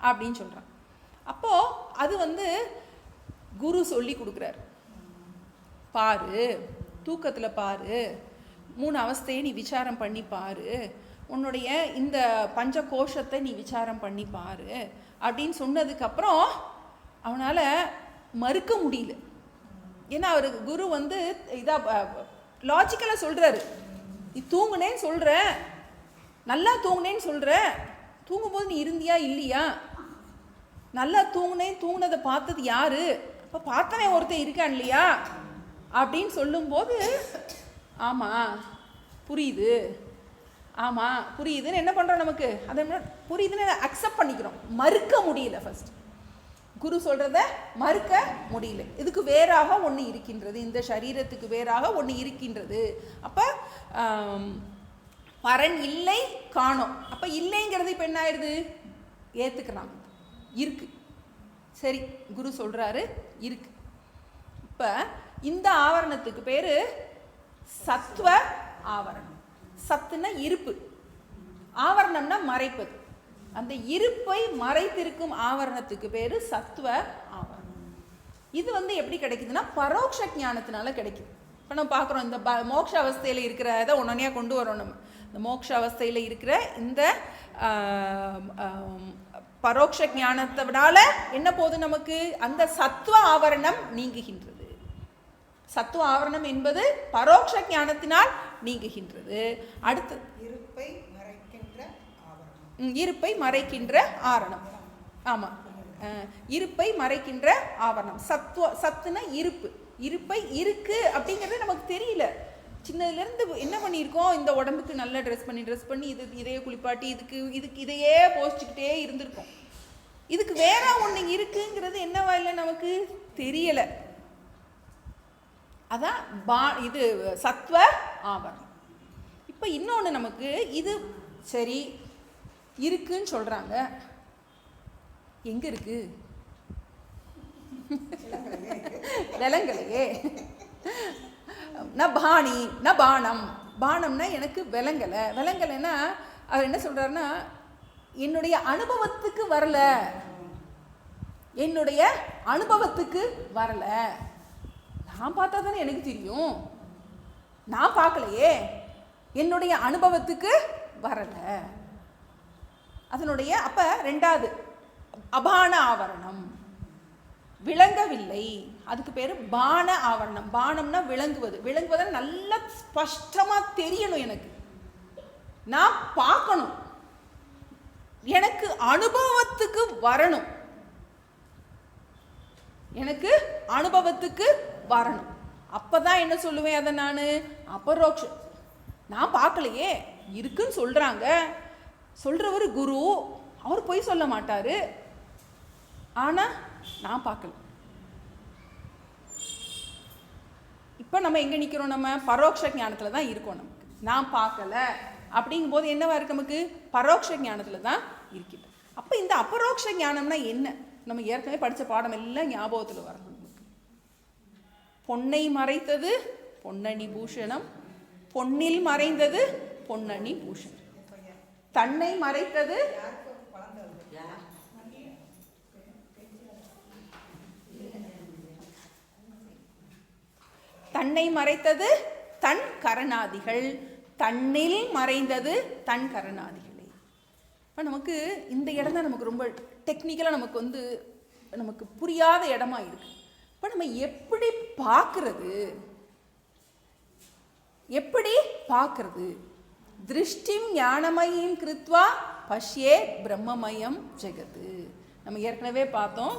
அப்படின்னு சொல்றான். அப்போ அது குரு சொல்லி கொடுக்குறாரு. பாரு, தூக்கத்தில் பாரு, 3 அவஸ்தையை நீ விசாரம் பண்ணி பாரு, உன்னுடைய இந்த பஞ்ச கோஷத்தை நீ விசாரம் பண்ணி பாரு அப்படின்னு சொன்னதுக்கப்புறம் அவனால் மறுக்க முடியல. ஏன்னா அவருக்கு குரு வந்து இதாக லாஜிக்கலாக சொல்கிறாரு, நீ தூங்குனேன்னு சொல்கிற, நல்லா தூங்குனேன்னு சொல்கிற, தூங்கும்போது நீ இருந்தியா இல்லையா, நல்லா தூங்குனதை பார்த்தது யாரு, அப்போ பார்த்தவன் ஒருத்தன் இருக்கான் இல்லையா அப்படின்னு சொல்லும்போது ஆமாம் புரியுது, ஆமாம் புரியுதுன்னு என்ன பண்ணுறோம், நமக்கு அதை புரியுதுன்னு அக்செப்ட் பண்ணிக்கிறோம். மறுக்க முடியல, ஃபர்ஸ்ட் குரு சொல்கிறத மறுக்க முடியல. இதுக்கு வேறாக ஒன்று இருக்கின்றது, இந்த சரீரத்துக்கு வேறாக ஒன்று இருக்கின்றது. அப்போ பரன் இல்லை காணோம். அப்போ இல்லைங்கிறது இப்போ என்ன ஆயிடுது, ஏற்றுக்கிறாங்க, இருக்கு, சரி குரு சொல்கிறாரு இருக்கு. இப்போ இந்த ஆவரணத்துக்கு பேர் சத்வ ஆவரணம். சத்துனா இருப்பு, ஆவரணம்னா மறைப்பது. அந்த இருப்பை மறைத்திருக்கும் ஆவரணத்துக்கு பேர் சத்வ ஆவரணம். இது வந்து எப்படி கிடைக்குதுன்னா பரோட்ச ஞானத்தினால கிடைக்குது. இப்போ நம்ம பார்க்குறோம், இந்த மோட்ச அவஸ்தையில் இருக்கிறத ஒன்னொன்னையாக கொண்டு வரோம். நம்ம இந்த மோட்ச அவஸ்தையில் இருக்கிற இந்த பரோட்ச ஞானத்தினால என்ன போகுது, நமக்கு அந்த சத்துவ ஆவரணம் நீங்குகின்றது. சத்துவ ஆவரணம் என்பது பரோட்ச ஞானத்தினால் நீங்குகின்றது. அடுத்து இருப்பை மறைக்கின்ற ஆவரணம். இருப்பை மறைக்கின்ற ஆவரணம். ஆமாம், இருப்பை மறைக்கின்ற ஆவரணம். சத்துனா இருப்பு, இருப்பை இருக்கு அப்படிங்கிறது நமக்கு தெரியல. சின்னதுலேருந்து என்ன பண்ணியிருக்கோம், இந்த உடம்புக்கு நல்லா ட்ரெஸ் பண்ணி இதையே குளிப்பாட்டி இதுக்கு இதையே போஸ்ட்டுக்கிட்டே இருந்திருக்கோம். இதுக்கு வேற ஒன்று இருக்குங்கிறது என்னவா இல்லை நமக்கு தெரியலை. அதான் இது சத்வ ஆவரணம். இப்போ இன்னொன்று நமக்கு இது சரி இருக்குன்னு சொல்கிறாங்க, எங்கே இருக்கு, விலங்கலையே. பாணி பானம், பானம்னா எனக்கு விலங்கலைன்னா அவர் என்ன சொல்கிறாருன்னா என்னுடைய அனுபவத்துக்கு வரல, என்னுடைய அனுபவத்துக்கு வரல. நான் பார்த்தா தானே எனக்கு தெரியும், நான் பார்க்கலையே, என்னுடைய அனுபவத்துக்கு வரல. அதனுடைய அப்போ ரெண்டாவது அபான ஆவரணம், விளங்கவில்லை, அதுக்கு பேர் பான ஆவரணம். பானம்னா விளங்குவதை நல்லா ஸ்பஷ்டமாக தெரியணும், எனக்கு நான் பார்க்கணும், எனக்கு அனுபவத்துக்கு வரணும், எனக்கு அனுபவத்துக்கு வரணும். அப்பதான் என்ன சொல்லுவேன், அதை நான் அபரோக்ஷம். நான் பார்க்கலையே, இருக்குன்னு சொல்றாங்க, சொல்றவர் குரு, அவர் போய் சொல்ல மாட்டாரு, ஆனா நான் பார்க்கல. இப்போ நம்ம எங்க நிற்கிறோம், நம்ம பரோட்ச ஞானத்துல தான் இருக்கோம். நமக்கு நான் பார்க்கல அப்படிங்கும் போது என்னவா இருக்கு, நமக்கு பரோட்ச ஞானத்துல தான் இருக்கிறது. அப்போ இந்த அபரோக்ஷ ஞானம்னா என்ன, நம்ம ஏற்கனவே படித்த பாடம் எல்லாம் ஞாபகத்தில் வரணும். நமக்கு பொன்னை மறைத்தது பொன்னணி பூஷணம், பொன்னில் மறைந்தது பொன்னணி பூஷணம். தன்னை மறைத்தது தன்னை மறைத்தது தன் கரணாதிகள், தன்னில் மறைந்தது தன் கரணாதிகளே. இப்போ நமக்கு இந்த இடம் தான் நமக்கு ரொம்ப டெக்னிக்கலாக நமக்கு வந்து நமக்கு புரியாத இடமா இருக்கு. இப்போ நம்ம எப்படி பார்க்கறது, திருஷ்டிம் ஞானமயம் கிருத்வா பஷ்யே பிரம்மமயம் ஜெகத்து. நம்ம ஏற்கனவே பார்த்தோம்,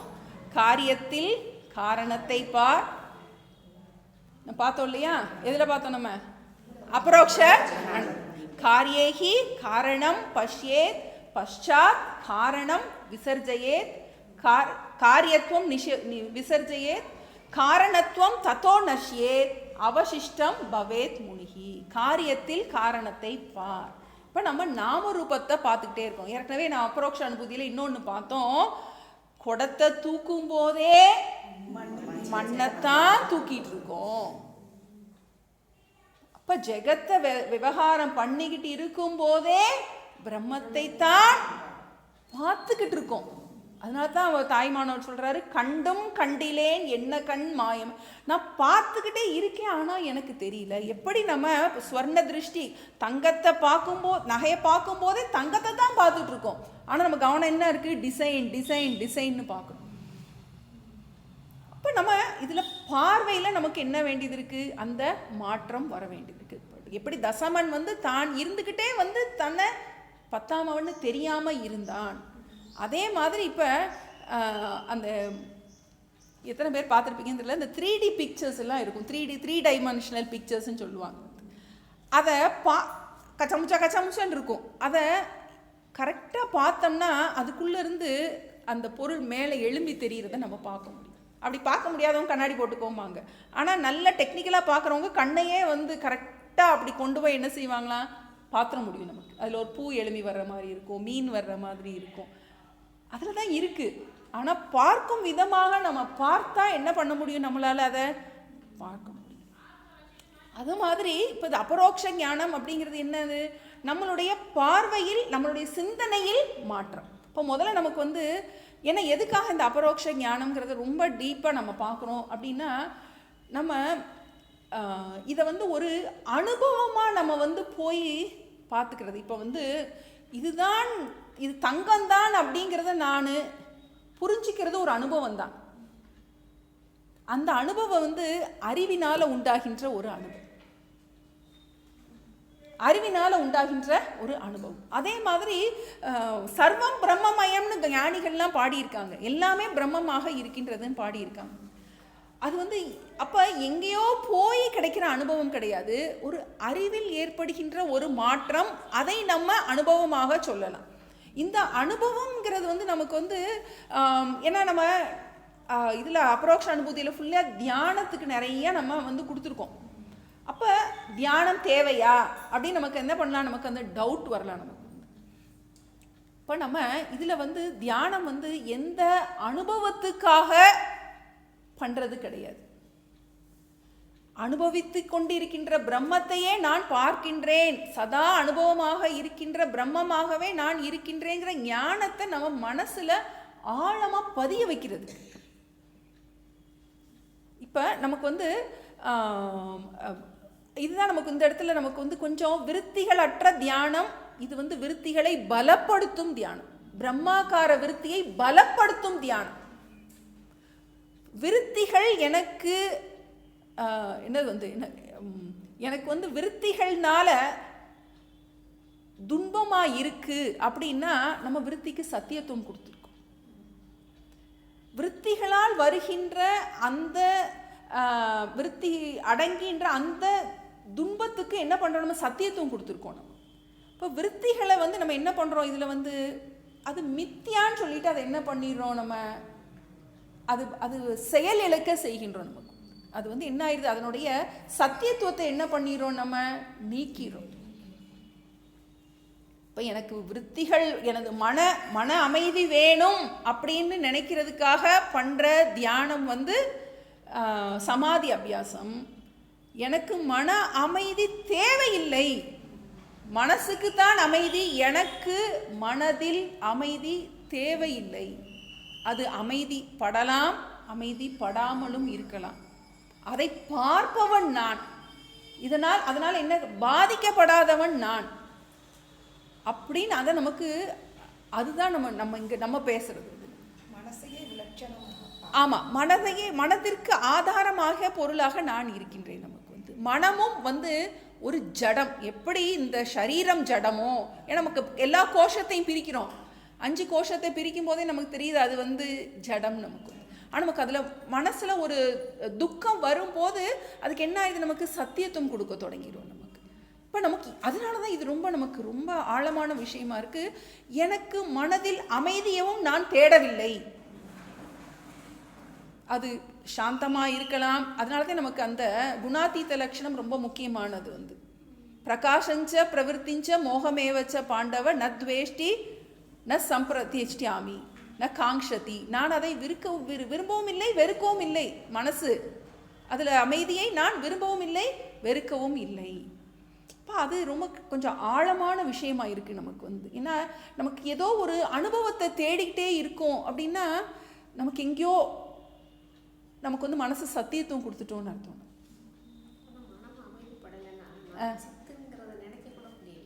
காரியத்தில் காரணத்தை பார்த்தோம் இல்லையா. எதில் பார்த்தோம் நம்ம, அபரோக்ஷ காரியேஹி காரணம் பஷ்யேத் பஷாத் காரணம் விசர்ஜயேத் காரியத்துவம் விசர்ஜயேத் காரணத்துவம் ததோ நஷ்யேத் அவசிஷ்டம் பவேத் முனிகி. காரியத்தில் காரணத்தை பார். இப்போ நம்ம நாம ரூபத்தை பார்த்துக்கிட்டே இருக்கோம். ஏற்கனவே நான் அபரோக்ஷ அனுபூதியில் இன்னொன்று பார்த்தோம், குடத்தை தூக்கும் போதே மண்ணைத்தான் தூக்கிட்டு இருக்கோம். அப்ப ஜெகத்தை விவகாரம் பண்ணிக்கிட்டு இருக்கும் போதே பிரம்மத்தை தான் பார்த்துக்கிட்டு இருக்கோம். அதனால தான் அவர் தாய்மானவர் சொல்கிறாரு, கண்டும் கண்டிலேன் என்ன கண் மாயம். நான் பார்த்துக்கிட்டே இருக்கேன், ஆனால் எனக்கு தெரியல. எப்படி நம்ம ஸ்வர்ண திருஷ்டி, தங்கத்தை பார்க்கும்போது, நகையை பார்க்கும்போதே தங்கத்தை தான் பார்த்துட்டு இருக்கோம், ஆனால் நம்ம கவனம் என்ன இருக்குது? டிசைன் டிசைன் டிசைன்னு பார்க்கணும். அப்போ நம்ம இதில் பார்வையில் நமக்கு என்ன வேண்டியது இருக்குது? அந்த மாற்றம் வர வேண்டியது இருக்குது. எப்படி தசமன் வந்து தான் இருந்துக்கிட்டே வந்து தன்னை 10ஆம் அவன்னு தெரியாமல் இருந்தான், அதே மாதிரி இப்போ அந்த எத்தனை பேர் பார்த்துருப்பீங்கன்னு தெரியல, இந்த 3D பிக்சர்ஸ் எல்லாம் இருக்கும், 3 டைமென்ஷனல் பிக்சர்ஸ்ன்னு சொல்லுவாங்க. அதை கச்சமுச்சான்னு இருக்கும். அதை கரெக்டாக பார்த்தோம்னா அதுக்குள்ளேருந்து அந்த பொருள் மேலே எழும்பி தெரிகிறத நம்ம பார்க்க முடியும். அப்படி பார்க்க முடியாதவங்க கண்ணாடி போட்டுக்கோமாங்க. ஆனால் நல்ல டெக்னிக்கலாக பார்க்குறவங்க கண்ணையே வந்து கரெக்டாக அப்படி கொண்டு போய் என்ன செய்வாங்களாம், பார்த்துட முடியும். நமக்கு அதில் ஒரு பூ எழும்பி வர்ற மாதிரி இருக்கும், மீன் வர்ற மாதிரி இருக்கும், அதில் தான் இருக்குது. ஆனால் பார்க்கும் விதமாக நம்ம பார்த்தா என்ன பண்ண முடியும்? நம்மளால் அதை பார்க்க முடியும். அது மாதிரி இப்போ இது அபரோக்ஷ ஞானம் அப்படிங்கிறது என்னது? நம்மளுடைய பார்வையில், நம்மளுடைய சிந்தனையில் மாற்றம். இப்போ முதல்ல நமக்கு வந்து ஏன்னா எதுக்காக இந்த அபரோக்ஷ ஞானம்ங்கிறத ரொம்ப டீப்பாக நம்ம பார்க்குறோம் அப்படின்னா, நம்ம இதை வந்து ஒரு அனுபவமாக நம்ம வந்து போய் பார்த்துக்கிறது. இப்போ வந்து இதுதான், இது தங்கம்தான் அப்படிங்கிறத நான் புரிஞ்சிக்கிறது ஒரு அனுபவம் தான். அந்த அனுபவம் வந்து அறிவினால் உண்டாகின்ற ஒரு அனுபவம், அறிவினால் உண்டாகின்ற ஒரு அனுபவம். அதே மாதிரி சர்வம் பிரம்மமயம்னு ஞானிகள்லாம் பாடியிருக்காங்க, எல்லாமே பிரம்மமாக இருக்கின்றதுன்னு பாடியிருக்காங்க. அது வந்து அப்போ எங்கேயோ போய் கிடைக்கிற அனுபவம் கிடையாது, ஒரு அறிவில் ஏற்படுகின்ற ஒரு மாற்றம், அதை நம்ம அனுபவமாக சொல்லலாம். இந்த அனுபவம்ங்கிறது வந்து நமக்கு வந்து ஏன்னா நம்ம இதில் அப்ரோக்ஷ அனுபூதியில் ஃபுல்லாக தியானத்துக்கு நிறைய நம்ம வந்து கொடுத்துருக்கோம். அப்போ தியானம் தேவையா அப்படின்னு நமக்கு என்ன பண்ணலாம், நமக்கு அந்த டவுட் வரலாம் நமக்கு. இப்போ நம்ம இதில் வந்து தியானம் வந்து எந்த அனுபவத்துக்காக பண்ணுறது கிடையாது. அனுபவித்து கொண்டிருக்கின்ற பிரம்மத்தையே நான் பார்க்கின்றேன், சதா அனுபவமாக இருக்கின்ற பிரம்மமாகவே நான் இருக்கின்றேங்கிற ஞானத்தை நம்ம மனசுல ஆழமா பதிய வைக்கிறது. இப்ப நமக்கு வந்து இதுதான் நமக்கு இந்த இடத்துல நமக்கு வந்து கொஞ்சம் விருத்திகள் அற்ற தியானம், இது வந்து விருத்திகளை பலப்படுத்தும் தியானம், பிரம்மாகார விருத்தியை பலப்படுத்தும் தியானம். விருத்திகள் எனக்கு என்னது வந்து எனக்கு வந்து விருத்திகள்னால துன்பமா இருக்கு அப்படின்னா நம்ம விருத்திக்கு சத்தியத்துவம் கொடுத்துருக்கோம். விருத்திகளால் வருகின்ற அந்த விருத்தி அடங்கின்ற அந்த துன்பத்துக்கு என்ன பண்றோம், நம்ம சத்தியத்துவம் கொடுத்துருக்கோம். நம்ம இப்போ விருத்திகளை வந்து நம்ம என்ன பண்றோம், இதுல வந்து அது மித்தியான்னு சொல்லிட்டு அதை என்ன பண்ணிடுறோம், நம்ம அது அது செயல் இழக்க செய்கின்றோம். நமக்கு அது வந்து என்ன ஆயிடுது, அதனுடைய சத்தியத்துவத்தை என்ன பண்ணிடுறோம், நம்ம நீக்கிறோம். இப்போ எனக்கு விருத்திகள், எனது மன அமைதி வேணும் அப்படின்னு நினைக்கிறதுக்காக பண்ற தியானம் வந்து சமாதி அபியாசம். எனக்கு மன அமைதி தேவையில்லை, மனசுக்கு தான் அமைதி, எனக்கு மனதில் அமைதி தேவையில்லை. அது அமைதி படலாம், அமைதி படாமலும் இருக்கலாம், அதை பார்ப்பவன் நான், அதனால் என்ன பாதிக்கப்படாதவன் நான் அப்படின்னு அதை நமக்கு அதுதான் நம்ம இங்க நம்ம பேசுறது. மனசையே விலட்சணம். ஆமா, மனதிற்கு ஆதாரமாக பொருளாக நான் இருக்கின்றேன். நமக்கு வந்து மனமும் வந்து ஒரு ஜடம். எப்படி இந்த சரீரம் ஜடமோ, ஏன்னா நமக்கு எல்லா கோஷத்தையும் பிரிக்கிறோம், 5 கோஷத்தை பிரிக்கும் போதே நமக்கு தெரியுது அது வந்து ஜடம் நமக்கு. ஆனால் நமக்கு அதில் மனசில் ஒரு துக்கம் வரும்போது அதுக்கு என்ன ஆகுது, நமக்கு சத்தியத்துவம் கொடுக்க தொடங்கிடும் நமக்கு. இப்போ நமக்கு அதனால தான் இது நமக்கு ரொம்ப ஆழமான விஷயமா இருக்கு. எனக்கு மனதில் அமைதியவும் நான் தேடவில்லை, அது சாந்தமாக இருக்கலாம். அதனால தான் நமக்கு அந்த குணாதீத லட்சணம் ரொம்ப முக்கியமானது. வந்து பிரகாஷஞ்ச பிரவருத்திஞ்ச மோகமேவச்ச பாண்டவ ந துவேஷ்டி ந சம்பிரதிஷ்டியாமி ந காங்ஷதி. நான் அதை விரும்பவும் இல்லை, வெறுக்கவும் இல்லை. மனசு அதில் அமைதியை நான் விரும்பவும் இல்லை, வெறுக்கவும் இல்லை. அப்போ அது ரொம்ப கொஞ்சம் ஆழமான விஷயமா இருக்குது நமக்கு வந்து. ஏன்னா நமக்கு ஏதோ ஒரு அனுபவத்தை தேடிக்கிட்டே இருக்கோம் அப்படின்னா நமக்கு எங்கேயோ நமக்கு வந்து மனசு சத்தியத்துவம் கொடுத்துட்டோன்னு அர்த்தம்.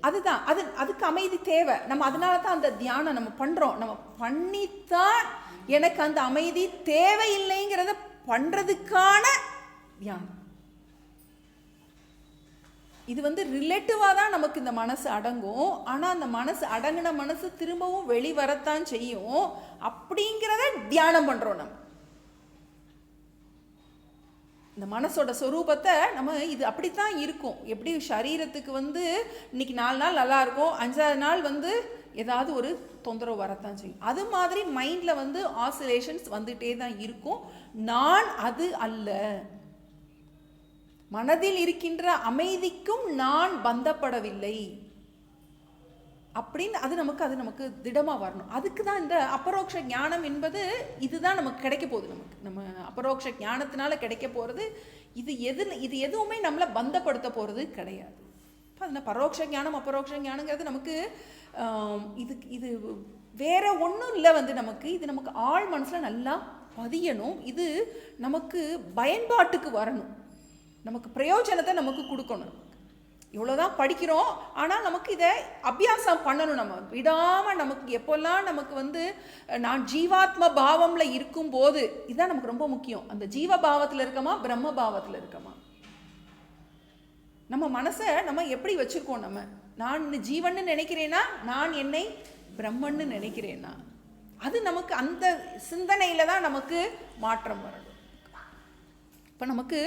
அதுதான் அதுக்கு அமைதி தேவை. நம்ம அதனால தான் அந்த தியானம் நம்ம பண்ணுறோம். நம்ம பண்ணித்தான் எனக்கு அந்த அமைதி தேவையில்லைங்கிறத பண்ணுறதுக்கான தியானம். இது வந்து ரிலேட்டிவாக தான் நமக்கு இந்த மனசு அடங்கும். ஆனால் அந்த மனசு அடங்கின மனசு திரும்பவும் வெளிவரத்தான் செய்யும். அப்படிங்கிறத தியானம் பண்ணுறோம் நம்ம. இந்த மனசோட சொரூபத்தை நம்ம இது அப்படித்தான் இருக்கும். எப்படி சரீரத்துக்கு வந்து இன்னைக்கு 4 நாள் நல்லா இருக்கும், 5ஆவது நாள் வந்து ஏதாவது ஒரு தொந்தரவு வரத்தான் செய்யும். அது மாதிரி மைண்டில் வந்து ஆசிலேஷன்ஸ் வந்துகிட்டே தான் இருக்கும். நான் அது அல்ல. மனதில் இருக்கின்ற அமைதிக்கும் நான் பந்தப்படவில்லை அப்படின்னு அது நமக்கு திடமாக வரணும். அதுக்கு தான் இந்த அபரோக்ஷ ஞானம் என்பது இதுதான் நமக்கு கிடைக்க போகுது. நம்ம அபரோக்ஷ ஞானத்தினால கிடைக்க போகிறது இது எதுவுமே நம்மளை பந்தப்படுத்த போகிறது கிடையாது. இப்போ அந்த பரோட்ச ஞானம் அபரோக்ஷ ஞானங்கிறது நமக்கு இது வேற ஒன்றும் இல்லை வந்து நமக்கு இது நமக்கு ஆழ் மனசில் நல்லா பதியணும். இது நமக்கு பயன்பாட்டுக்கு வரணும். நமக்கு பிரயோஜனத்தை நமக்கு கொடுக்கணும். இவ்வளோதான் படிக்கிறோம், ஆனால் நமக்கு இதை அபியாசம் பண்ணணும். நம்ம விடாமல் நமக்கு எப்போல்லாம் நமக்கு வந்து நான் ஜீவாத்ம பாவமில் இருக்கும்போது இதுதான் நமக்கு ரொம்ப முக்கியம். அந்த ஜீவ பாவத்தில் இருக்கமா பிரம்ம பாவத்தில் இருக்கமா நம்ம மனசை நம்ம எப்படி வச்சுருக்கோம். நான் ஜீவன்னு நினைக்கிறேன்னா நான் என்னை பிரம்மன்னு நினைக்கிறேன்னா அது நமக்கு அந்த சிந்தனையில் தான் நமக்கு மாற்றம் வரணும். இப்போ நமக்கு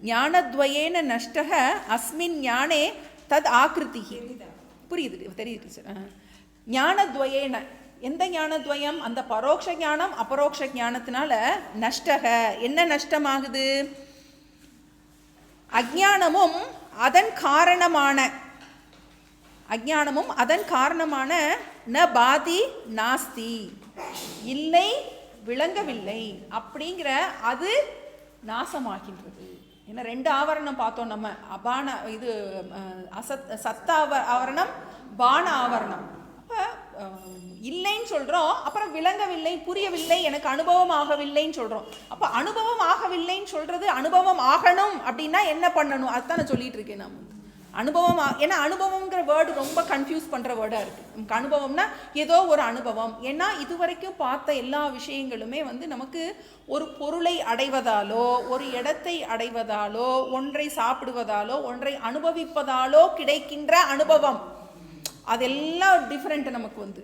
ஞானத்வயேன நஷ்டக அஸ்மின் ஞானே தத் ஆக்ருதி. புரியுது, தெரியுது சார். ஞானத்வயேன எந்த ஞானத்வயம்? அந்த பரோட்ச ஞானம் அபரோக்ஷ ஞானத்தினால நஷ்டக என்ன நஷ்டமாகுது? அஞ்ஞானமும் அதன் காரணமான ந பாதி நாஸ்தி இல்லை விளங்கவில்லை அப்படிங்கிற அது நாசமாகின்றது. ஏன்னா 2 ஆவரணம் பார்த்தோம் நம்ம. அபான இது சத்த ஆவரணம் பான ஆவரணம். அப்போ இல்லைன்னு சொல்கிறோம், அப்புறம் விளங்கவில்லை புரியவில்லை எனக்கு அனுபவம் ஆகவில்லைன்னு சொல்கிறோம். அப்போ அனுபவம் ஆகவில்லைன்னு சொல்கிறது அனுபவம் ஆகணும் அப்படின்னா என்ன பண்ணணும்? அதுதான் நான் சொல்லிட்டு இருக்கேன். நான் அனுபவம் ஏன்னா அனுபவங்கிற வேர்டு ரொம்ப கன்ஃபியூஸ் பண்ணுற வேர்டாக இருக்குது. நமக்கு அனுபவம்னா ஏதோ ஒரு அனுபவம். ஏன்னா இதுவரைக்கும் பார்த்த எல்லா விஷயங்களுமே வந்து நமக்கு ஒரு பொருளை அடைவதாலோ ஒரு இடத்தை அடைவதாலோ ஒன்றை சாப்பிடுவதாலோ ஒன்றை அனுபவிப்பதாலோ கிடைக்கின்ற அனுபவம். அதெல்லாம் டிஃப்ரெண்ட். நமக்கு வந்து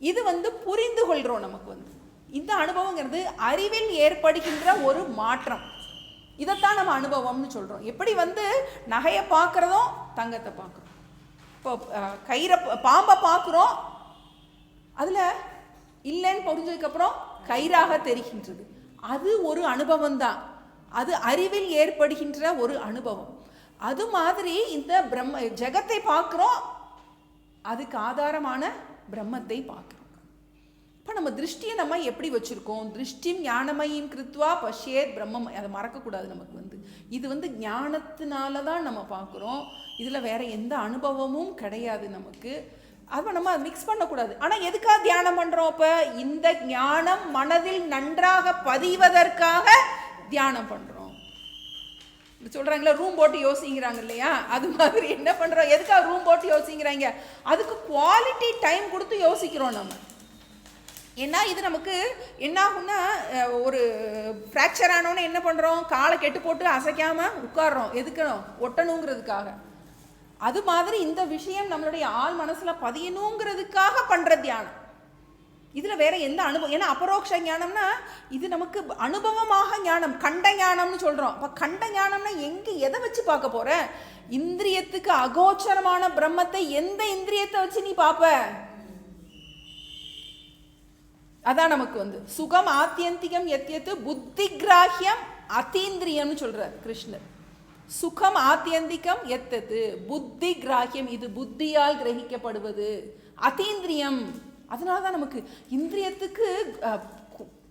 இது வந்து புரிந்து கொள்கிறோம். நமக்கு வந்து இந்த அனுபவங்கிறது அறிவில் ஏற்படுகின்ற ஒரு மாற்றம். இதைத்தான் நம்ம அனுபவம்னு சொல்கிறோம். எப்படி வந்து நகையை பார்க்குறதும் தங்கத்தை பார்க்குறோம். இப்போ பாம்பை பார்க்குறோம், அதில் இல்லைன்னு புரிஞ்சதுக்கப்புறம் கயிறாக தெரிகின்றது. அது ஒரு அனுபவம் தான். அது அறிவில் ஏற்படுகின்ற ஒரு அனுபவம். அது மாதிரி இந்த ஜெகத்தை பார்க்குறோம், அதுக்கு ஆதாரமான பிரம்மத்தை பார்க்குறோம். இப்போ நம்ம திருஷ்டியை நம்ம எப்படி வச்சுருக்கோம்? திருஷ்டிம் ஞானமயம் கிருத்வா பஷ்யேத் பிரம்மம். அதை மறக்கக்கூடாது. நமக்கு வந்து இது வந்து ஞானத்தினால தான் நம்ம பார்க்குறோம். இதில் வேற எந்த அனுபவமும் கிடையாது நமக்கு. அதை நம்ம மிக்ஸ் பண்ணக்கூடாது. ஆனால் எதுக்காக தியானம் பண்ணுறோம்? அப்போ இந்த ஞானம் மனதில் நன்றாக பதிவதற்காக தியானம் பண்ணுறோம். சொல்கிறாங்களா ரூம் போட்டு யோசிக்கிறாங்க இல்லையா? அது மாதிரி என்ன பண்ணுறோம்? எதுக்காக ரூம் போட்டு யோசிக்கிறாங்க? அதுக்கு குவாலிட்டி டைம் கொடுத்து யோசிக்கிறோம் நம்ம. ஏன்னா இது நமக்கு என்ன ஆகும்னா ஒரு ஃப்ராக்சர் ஆனோன்னு என்ன பண்ணுறோம்? காலை கெட்டு போட்டு அசைக்காமல் உட்கார்றோம். எதுக்கணும்? ஒட்டணுங்கிறதுக்காக. அது மாதிரி இந்த விஷயம் நம்மளுடைய ஆள் மனசில் பதியணுங்கிறதுக்காக பண்ணுற தியானம். இதில் வேற எந்த அனுபவம்? ஏன்னா அபரோக்ஷ ஞானம்னா இது நமக்கு அனுபவமாக ஞானம், கண்ட ஞானம்னு சொல்கிறோம். அப்போ கண்ட ஞானம்னா எங்கே எதை வச்சு பார்க்க போகிற? இந்திரியத்துக்கு அகோச்சரமான பிரம்மத்தை எந்த இந்திரியத்தை வச்சு நீ பார்ப்ப? அதான் நமக்கு வந்து சுகம் ஆத்தியந்திகம் எத்தியத்து புத்தி கிராஹ்யம் அதீந்திரியம்னு சொல்றார் கிருஷ்ணர். சுகம் ஆத்தியந்திகம் எத்தது புத்தி கிராஹ்யம், இது புத்தியால் கிரகிக்கப்படுவது. அதீந்திரியம், அதனால தான் நமக்கு இந்திரியத்துக்கு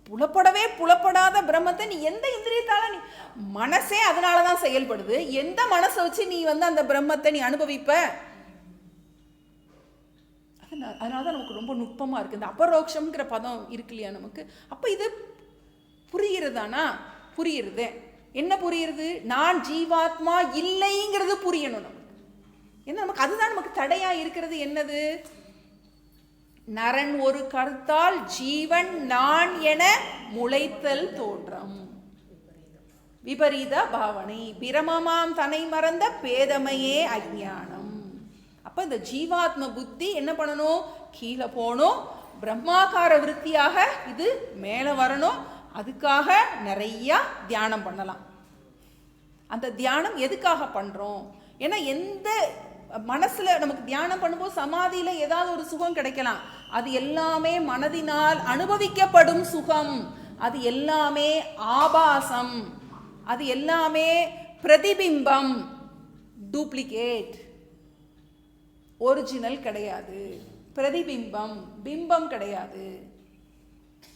புலப்படாத பிரம்மத்தை நீ எந்த இந்திரியத்தால நீ மனசே அதனாலதான் செயல்படுது. எந்த மனசை வச்சு நீ அந்த பிரம்மத்தை நீ அனுபவிப்ப? அதனாலதான் நமக்கு ரொம்ப நுட்பமா இருக்கு இந்த அபரோக்ஷம்ங்கிற பதம் இருக்கு இல்லையா நமக்கு. அப்ப இது புரியுறதானா? புரியுறது. என்ன புரியுறது? நான் ஜீவாத்மா இல்லைங்கிறது புரியணும் நமக்கு. என்ன நமக்கு அதுதான் நமக்கு தடையா இருக்கிறது. என்னது? நரன் ஒரு கருத்தால் ஜீவன் நான் என முளைத்தல் தோற்றம், விபரீத பாவனை, பிரமமாம் தன்னை மறந்த பேதமையே அஞ்ஞானம். அப்ப இந்த ஜீவாத்ம புத்தி என்ன பண்ணணும்? கீழே போகணும். பிரம்மாக்கார விருத்தியாக இது மேலே வரணும். அதுக்காக நிறைய தியானம் பண்ணலாம். அந்த தியானம் எதுக்காக பண்றோம்? ஏன்னா எந்த மனசுல நமக்கு தியானம் பண்ணும்போது சமாதியில ஏதாவது ஒரு சுகம் கிடைக்கலாம். அது எல்லாமே மனதினால் அனுபவிக்கப்படும் சுகம். அது எல்லாமே ஆபாசம். அது எல்லாமே பிரதிபிம்பம், டூப்ளிகேட். ஒரிஜினல் கிடையாது. பிரதிபிம்பம், பிம்பம் கிடையாது.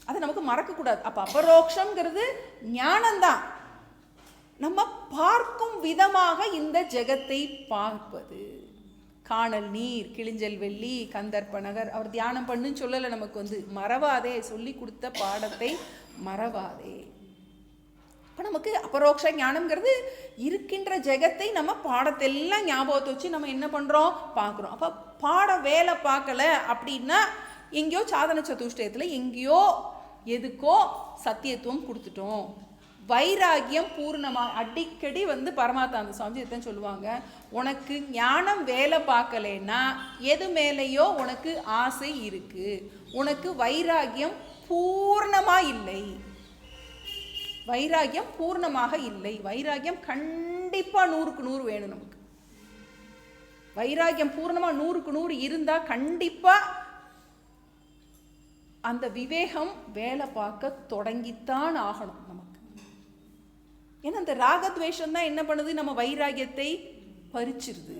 அதை நமக்கு மறக்க கூடாது. அப்ப அபரோக்ஷம்ங்கிறது ஞானம்தான். நம்ம பார்க்கும் விதமாக இந்த ஜெகத்தை பார்ப்பது. காணல் நீர், கிளிஞ்சல் வெள்ளி, கந்தர்ப்ப நகர். அவர் தியானம் பண்ணுன்னு சொல்லலை நமக்கு. மறவாதே, சொல்லி கொடுத்த பாடத்தை மறவாதே. இப்போ நமக்கு அபரோக்ஷ ஞானம்ங்கிறது இருக்கின்ற ஜெகத்தை நம்ம பாடத்தெல்லாம் ஞாபகத்தை வச்சு நம்ம என்ன பண்ணுறோம்? பார்க்குறோம். அப்போ பாட வேலை பார்க்கல அப்படின்னா எங்கேயோ சாதன சதுஷ்டயத்தில் எங்கேயோ எதுக்கோ சத்தியத்துவம் கொடுத்துட்டோம். வைராகியம் பூர்ணமாக அடிக்கடி பரமாத்தாந்த சுவாமி தான் சொல்லுவாங்க, உனக்கு ஞானம் வேலை பார்க்கலைன்னா எது மேலேயோ உனக்கு ஆசை இருக்கு. உனக்கு வைராகியம் பூர்ணமாக இல்லை. வைராகியம் பூர்ணமாக இல்லை. வைராகியம் கண்டிப்பாக 100க்கு 100 வேணும் நமக்கு. வைராகியம் பூர்ணமாக 100க்கு 100 இருந்தால் கண்டிப்பாக அந்த விவேகம் வேலை பார்க்க தொடங்கித்தான் ஆகணும் நமக்கு. ஏன்னா அந்த ராகத்வேஷம் தான் என்ன பண்ணுது? நம்ம வைராகியத்தை பறிச்சிருது.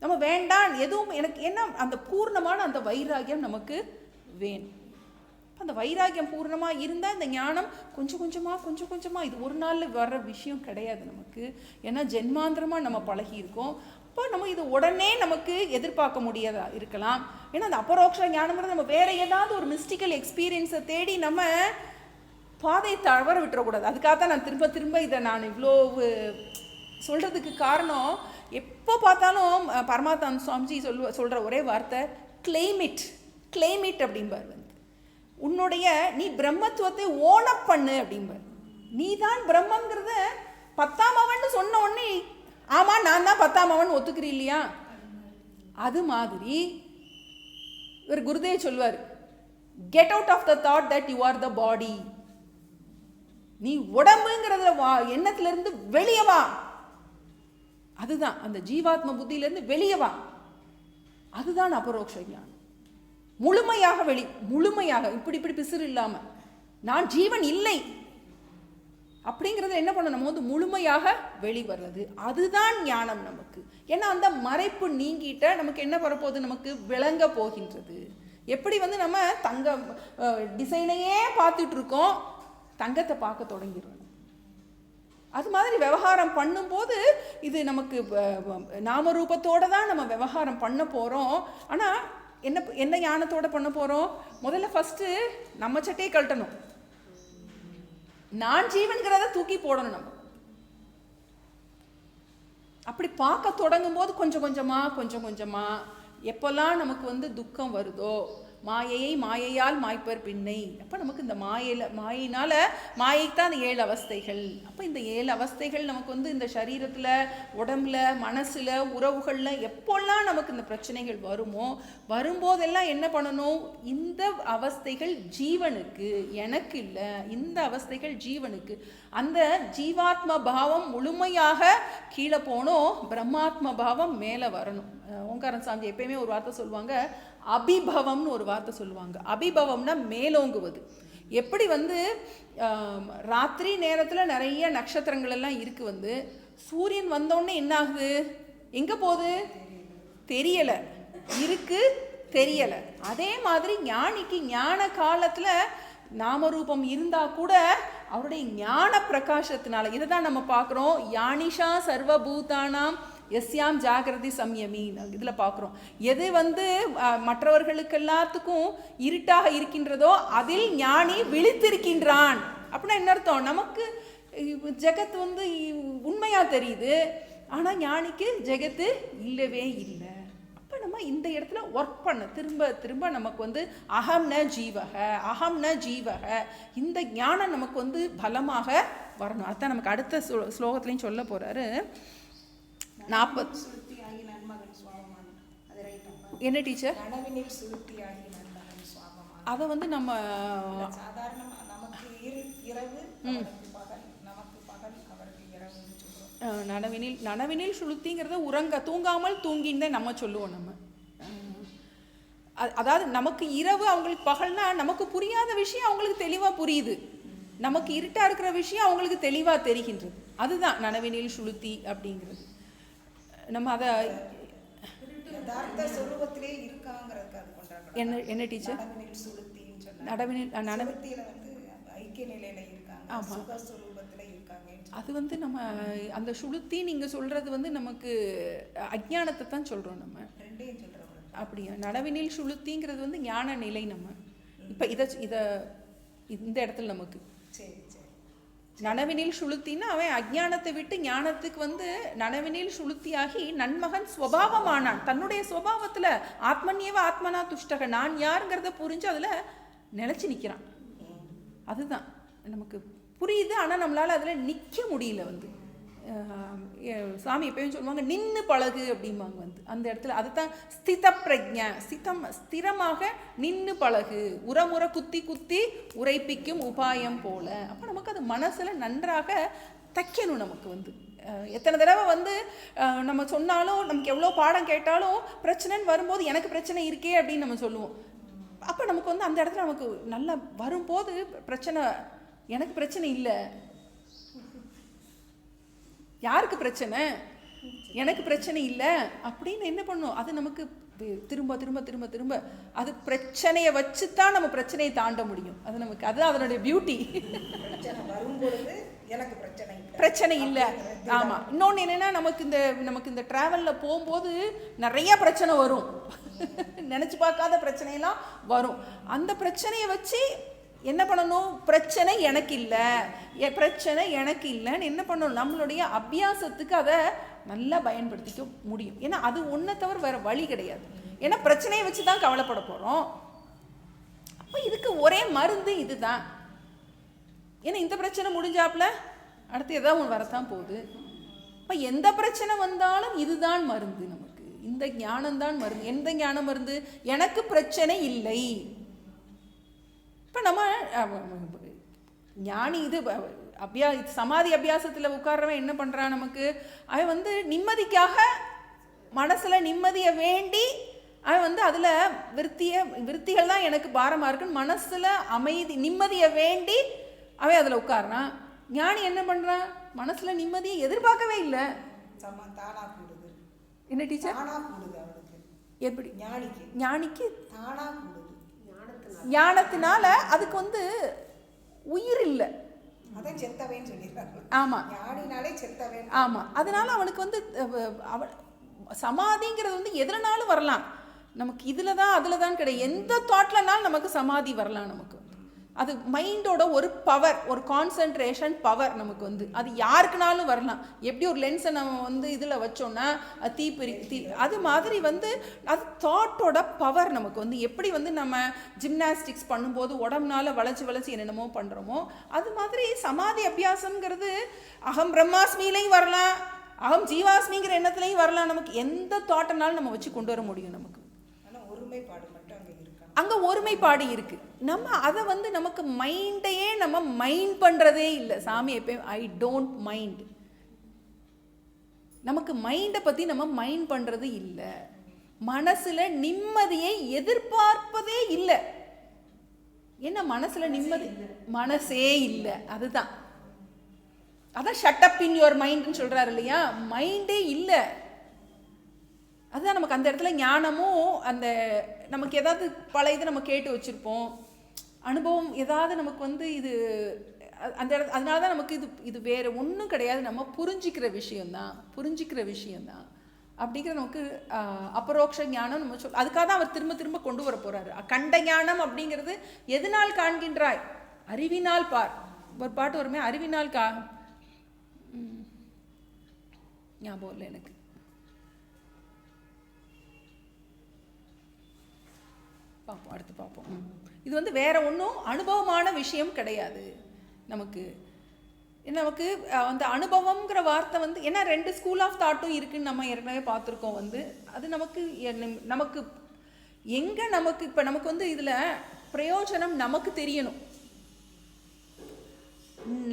நம்ம வேண்டாம் எதுவும் எனக்கு என்ன அந்த பூர்ணமான அந்த வைராகியம் நமக்கு வேணும். அந்த வைராகியம் பூர்ணமாக இருந்தால் இந்த ஞானம் கொஞ்சம் கொஞ்சமாக இது ஒரு நாளில் வர்ற விஷயம் கிடையாது நமக்கு. ஏன்னா ஜென்மாந்திரமாக நம்ம பழகியிருக்கோம். அப்போ நம்ம இது உடனே நமக்கு எதிர்பார்க்க முடியாதா இருக்கலாம். ஏன்னா அந்த அபரோக்ஷ ஞானம்ங்கிறது நம்ம வேற ஏதாவது ஒரு மிஸ்டிக்கல் எக்ஸ்பீரியன்ஸை தேடி நம்ம பாதையை தவற விட்டுறக்கூடாது. அதுக்காக தான் நான் திரும்ப இதை நான் இவ்வளோ சொல்கிறதுக்கு காரணம், எப்போ பார்த்தாலும் பரமாத்மா சுவாமிஜி சொல்கிற ஒரே வார்த்தை கிளைமிட் அப்படிம்பார். உன்னுடைய நீ பிரம்மத்துவத்தை ஓனப் பண்ணு அப்படிம்பார். நீ தான் பிரம்மங்கிறத 10ஆம் அவன் சொன்ன உடனே ஆமா நான் தான் 10ஆம் அவன் ஒத்துக்கிறீ இல்லையா? அது மாதிரி ஒரு குருதேவ் சொல்வார், get out of the thought that you are the body. நீ உடம்புங்கிறத எண்ணத்துல இருந்து வெளியே வா. அதுதான் அந்த ஜீவாத்ம புத்தியில இருந்து வெளியே வா. அதுதான் அபரோக்ஷ ஞானம். முழுமையாக இப்படி பிசுறு இல்லாம நான் ஜீவன் இல்லை அப்படிங்கிறத என்ன பண்ண நம்ம முழுமையாக வெளிவர்றது. அதுதான் ஞானம் நமக்கு. ஏன்னா அந்த மறைப்பு நீங்கிட்ட நமக்கு என்ன வரப்போகுது? நமக்கு விளங்க போகின்றது. எப்படி நம்ம தங்க டிசைனையே பார்த்துட்டு இருக்கோம், தங்கத்தை பார்க்க தொடங்கிடுறோம். அது மாதிரி விவகாரம் பண்ணும்போது இது நமக்கு நாமரூபத்தோடு தான் நம்ம விவகாரம் பண்ண போகிறோம். ஆனால் என்ன ஞானத்தோட பண்ண போகிறோம்? முதல்ல ஃபஸ்ட்டு நம்ம சட்டையை கழட்டணும். நான் ஜீவன்கிறத தூக்கி போடணும். நம்ம அப்படி பார்க்க தொடங்கும் போது கொஞ்சம் கொஞ்சமாக எப்போல்லாம் நமக்கு துக்கம் வருதோ, மாயையால் மாய்ப்பர் பின்னை. அப்போ நமக்கு இந்த மாயைக்கு தான் அந்த 7 அவஸ்தைகள். அப்போ இந்த 7 அவஸ்தைகள் நமக்கு இந்த சரீரத்தில், உடம்புல, மனசில், உறவுகளில் எப்போல்லாம் நமக்கு இந்த பிரச்சனைகள் வரும்போதெல்லாம் என்ன பண்ணணும்? இந்த அவஸ்தைகள் ஜீவனுக்கு, எனக்கு இல்லை. இந்த அவஸ்தைகள் ஜீவனுக்கு. அந்த ஜீவாத்ம பாவம் முழுமையாக கீழே போனோம், பிரம்மாத்ம பாவம் மேலே வரணும். ஓங்காரன் சாமி எப்பயுமே ஒரு வார்த்தை சொல்லுவாங்க, அபிபவம்னு ஒரு வார்த்தை சொல்லுவாங்க. அபிபவம்னா மேலோங்குவது. எப்படி ராத்திரி நேரத்தில் நிறைய நட்சத்திரங்கள் எல்லாம் இருக்கு. சூரியன் வந்தோடனே என்ன ஆகுது? எங்கே போகுது? தெரியலை. இருக்கு, தெரியலை. அதே மாதிரி ஞானிக்கு ஞான காலத்தில் நாமரூபம் இருந்தால் கூட அவருடைய ஞான பிரகாசத்தினால இதை தான் நம்ம பார்க்குறோம். யானிஷா சர்வபூதானாம் எஸ்யாம் ஜாகிரதி சம்யமி இதில் பார்க்குறோம். எது மற்றவர்களுக்கு எல்லாத்துக்கும் இருட்டாக இருக்கின்றதோ அதில் ஞானி விழித்திருக்கின்றான். அப்படின்னா என்ன அர்த்தம்? நமக்கு ஜெகத் உண்மையாக தெரியுது, ஆனால் ஞானிக்கு ஜெகத்து இல்லவே இல்லை. அப்போ நம்ம இந்த இடத்துல ஒர்க் பண்ண திரும்ப திரும்ப நமக்கு அகம் ந ஜீவக அகம் ந ஜீவக இந்த ஞானம் நமக்கு பலமாக வரணும். அதுதான் நமக்கு அடுத்த ஸ்லோகத்துலையும் சொல்ல போகிறாரு. 40 என்ன டீச்சர்? அதை நம்ம நனவினில் சுளுத்திங்கிறத தூங்காமல் தூங்கின்னு தான் நம்ம சொல்லுவோம். நம்ம அதாவது நமக்கு இரவு அவங்களுக்கு பகல்னா நமக்கு புரியாத விஷயம் அவங்களுக்கு தெளிவாக புரியுது, நமக்கு இருட்டாக இருக்கிற விஷயம் அவங்களுக்கு தெளிவாக தெரிகின்றது. அதுதான் நனவினில் சுளுத்தி அப்படிங்கிறது. நம்ம அதை என்ன டீச்சர் அது நம்ம அந்த சுளுத்தி நீங்க சொல்றது நமக்கு அஜ்ஞானத்தை தான் சொல்றோம். நம்ம அப்படியா? நனவினில் சுளுத்திங்கிறது ஞான நிலை. நம்ம இப்ப இத இந்த இடத்துல நமக்கு நனவினில் சுளுத்தின்னா அவன் அஜ்ஞானத்தை விட்டு ஞானத்துக்கு நனவினில் சுளுத்தியாகி நன்மகன் ஸ்வபாவமானான். தன்னுடைய ஸ்வபாவத்துல ஆத்மன்யவ ஆத்மனா துஷ்டக நான் யாருங்கிறத புரிஞ்சு அதுல நிலைச்சு நிற்கிறான். அதுதான் நமக்கு புரியுது, ஆனா நம்மளால அதுல நிற்க முடியல. சாமி எப்பயும் சொல்லுவாங்க நின்று பழகு அப்படிம்பாங்க. அந்த இடத்துல அதுதான் ஸ்தித பிரஜ்ஞா. ஸ்திரமாக நின்று பழகு, உரமுறை குத்தி குத்தி உரைப்பிக்கும் உபாயம் போல. அப்போ நமக்கு அது மனசுல நன்றாக தைக்கணும். நமக்கு எத்தனை தடவை நம்ம சொன்னாலும் நமக்கு எவ்வளோ பாடம் கேட்டாலும் பிரச்சனைன்னு வரும்போது எனக்கு பிரச்சனை இருக்கே அப்படின்னு நம்ம சொல்லுவோம். அப்போ நமக்கு அந்த இடத்துல நமக்கு நல்லா வரும்போது பிரச்சனை எனக்கு பிரச்சனை இல்லை, யாருக்கு பிரச்சனை, எனக்கு பிரச்சனை இல்லை அப்படின்னு என்ன பண்ணும்? அது நமக்கு திரும்ப திரும்ப திரும்ப திரும்ப அது பிரச்சனையை வச்சு தான் நம்ம பிரச்சனையை தாண்ட முடியும். அது நமக்கு அது அதனுடைய பியூட்டி. பிரச்சனை இல்லை. ஆமா. இன்னொன்று என்னன்னா நமக்கு இந்த டிராவல்ல போகும்போது நிறைய பிரச்சனை வரும், நினைச்சு பார்க்காத பிரச்சனையெல்லாம் வரும். அந்த பிரச்சனையை வச்சு என்ன பண்ணணும்? பிரச்சனை எனக்கு இல்லை, பிரச்சனை எனக்கு இல்லைன்னு என்ன பண்ணணும்? நம்மளுடைய அபியாசத்துக்கு அதை நல்லா பயன்படுத்திக்க முடியும். ஏன்னா அது ஒன்றை தவிர வேற வழி கிடையாது. ஏன்னா பிரச்சனையை வச்சு தான் கவலைப்பட போகிறோம். அப்போ இதுக்கு ஒரே மருந்து இதுதான். ஏன்னா இந்த பிரச்சனை முடிஞ்சாப்புல அடுத்து ஏதாவது ஒன்று வரத்தான் போகுது. இப்போ எந்த பிரச்சனை வந்தாலும் இதுதான் மருந்து. நமக்கு இந்த ஞானம்தான் மருந்து. எந்த ஞானம் மருந்து? எனக்கு பிரச்சனை இல்லை. இப்போ நம்ம ஞானி சமாதி அபியாசத்தில் உட்கார்றவன் என்ன பண்ணுறான்? நமக்கு அவன் நிம்மதிக்காக மனசில் நிம்மதியை வேண்டி அவன் அதில் விருத்திகள் தான் எனக்கு பாரமாக இருக்குன்னு மனசில் அமைதி நிம்மதியை வேண்டி அவன் அதில் உட்கார்றான். ஞானி என்ன பண்ணுறான்? மனசில் நிம்மதியை எதிர்பார்க்கவே இல்லை. என்ன டீச்சர்? எப்படி? ஞானிக்கு ஞானத்தினால அதுக்கு உயிர் இல்லை. ஆமா ஆமா. அதனால அவனுக்கு சமாதிங்கிறது எதுலனாலும் வரலாம். நமக்கு இதுல தான் அதுல தான் கிடையாது. எந்த தாட்லனாலும் நமக்கு சமாதி வரலாம். நமக்கு அது மைண்டோட ஒரு பவர், ஒரு கான்சென்ட்ரேஷன் பவர் நமக்கு அது யாருக்குனாலும் வரலாம். எப்படி ஒரு லென்ஸை நம்ம இதில் வச்சோன்னா தீ அது மாதிரி அது தாட்டோட பவர் நமக்கு எப்படி நம்ம ஜிம்னாஸ்டிக்ஸ் பண்ணும்போது உடம்புனால வளைச்சி என்னென்னமோ பண்ணுறோமோ அது மாதிரி சமாதி அபியாசம்ங்கிறது அகம் பிரம்மாஸ்மிலையும் வரலாம், அகம் ஜீவாஸ்மிங்கிற எண்ணத்துலையும் வரலாம். நமக்கு எந்த தாட்டனாலும் நம்ம வச்சு கொண்டு வர முடியும். நமக்கு அங்கே ஒருமைப்பாடு இருக்கு. நம்ம அதை நமக்கு மைண்டையே நம்ம மைண்ட் பண்ணுறதே இல்லை. சாமி எப்பயும் ஐ டோன்ட் மைண்ட். நமக்கு மைண்டை பற்றி நம்ம மைண்ட் பண்ணுறது இல்லை. மனசில் நிம்மதியை எதிர்பார்ப்பதே இல்லை. என்ன மனசில் நிம்மதி? மனசே இல்லை. அதுதான் அதான் ஷட் அப் இன் யுவர் மைண்ட்னு சொல்கிறாரு இல்லையா? மைண்டே இல்லை. அதுதான் நமக்கு அந்த இடத்துல ஞானமும் அந்த நமக்கு ஏதாவது பல இது நம்ம கேட்டு வச்சுருப்போம், அனுபவம் ஏதாவது நமக்கு வந்து இது அந்த அதனால தான் நமக்கு இது வேறு ஒன்றும் கிடையாது, நம்ம புரிஞ்சிக்கிற விஷயந்தான் அப்படிங்கிற நமக்கு அபரோக்ஷ ஞானம் நம்ம அதுக்காக தான் அவர் திரும்ப திரும்ப கொண்டு வர போகிறாரு. கண்ட ஞானம் அப்படிங்கிறது எதனால் காண்கின்றாய், அறிவினால் பார். ஒரு பாட்டு வருமே, அறிவினால் ஞாபகம் இல்லை எனக்கு, பார்ப்போம், அடுத்து பார்ப்போம். இது வந்து வேற ஒன்றும் அனுபவமான விஷயம் கிடையாது நமக்கு. நமக்கு அந்த அனுபவம்ங்கிற வார்த்தை வந்து ஏன்னா 2 ஸ்கூல் ஆஃப் தாட்டும் இருக்குன்னு நம்ம ஏற்கனவே பார்த்துருக்கோம். வந்து அது நமக்கு எங்கே நமக்கு இப்போ நமக்கு வந்து இதில் பிரயோஜனம் நமக்கு தெரியணும்.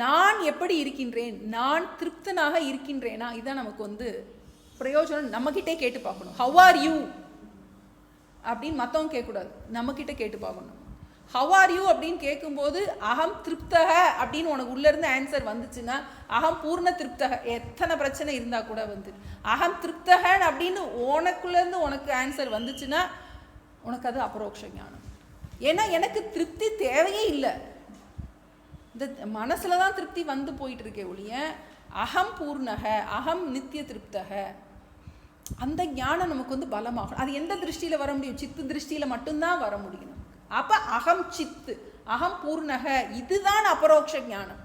நான் எப்படி இருக்கின்றேன், நான் திருப்தனாக இருக்கின்றேனா, இதுதான் நமக்கு வந்து பிரயோஜனம். நம்மக்கிட்டே கேட்டு பார்க்கணும். ஹவ் ஆர் யூ அப்படின்னு மற்றவங்க கேட்கக்கூடாது, நம்மக்கிட்ட கேட்டு பார்க்கணும். ஹவ் ஆர் யூ அப்படின்னு கேட்கும்போது அகம் திருப்தக அப்படின்னு உனக்கு உள்ளேருந்து ஆன்சர் வந்துச்சுன்னா, அகம் பூர்ண திருப்தக, எத்தனை பிரச்சனை இருந்தால் கூட வந்து அகம் திருப்தகன் அப்படின்னு உனக்குள்ளேருந்து உனக்கு ஆன்சர் வந்துச்சுன்னா உனக்கு அது அபரோக்ஷ ஞானம். ஏன்னா எனக்கு திருப்தி தேவையே இல்லை, இந்த மனசில் தான் திருப்தி வந்து போயிட்டு இருக்கே ஒழிய அகம் பூர்ணக, அகம் நித்திய திருப்தக, அந்த ஞானம் நமக்கு வந்து பலமாகும். அது எந்த திருஷ்டியில் வர முடியும், சித்து திருஷ்டியில் மட்டும்தான் வர முடியும். அப்போ அகம் சித்து, அகம் பூர்ணக, இதுதான் அபரோக்ஷ ஞானம்.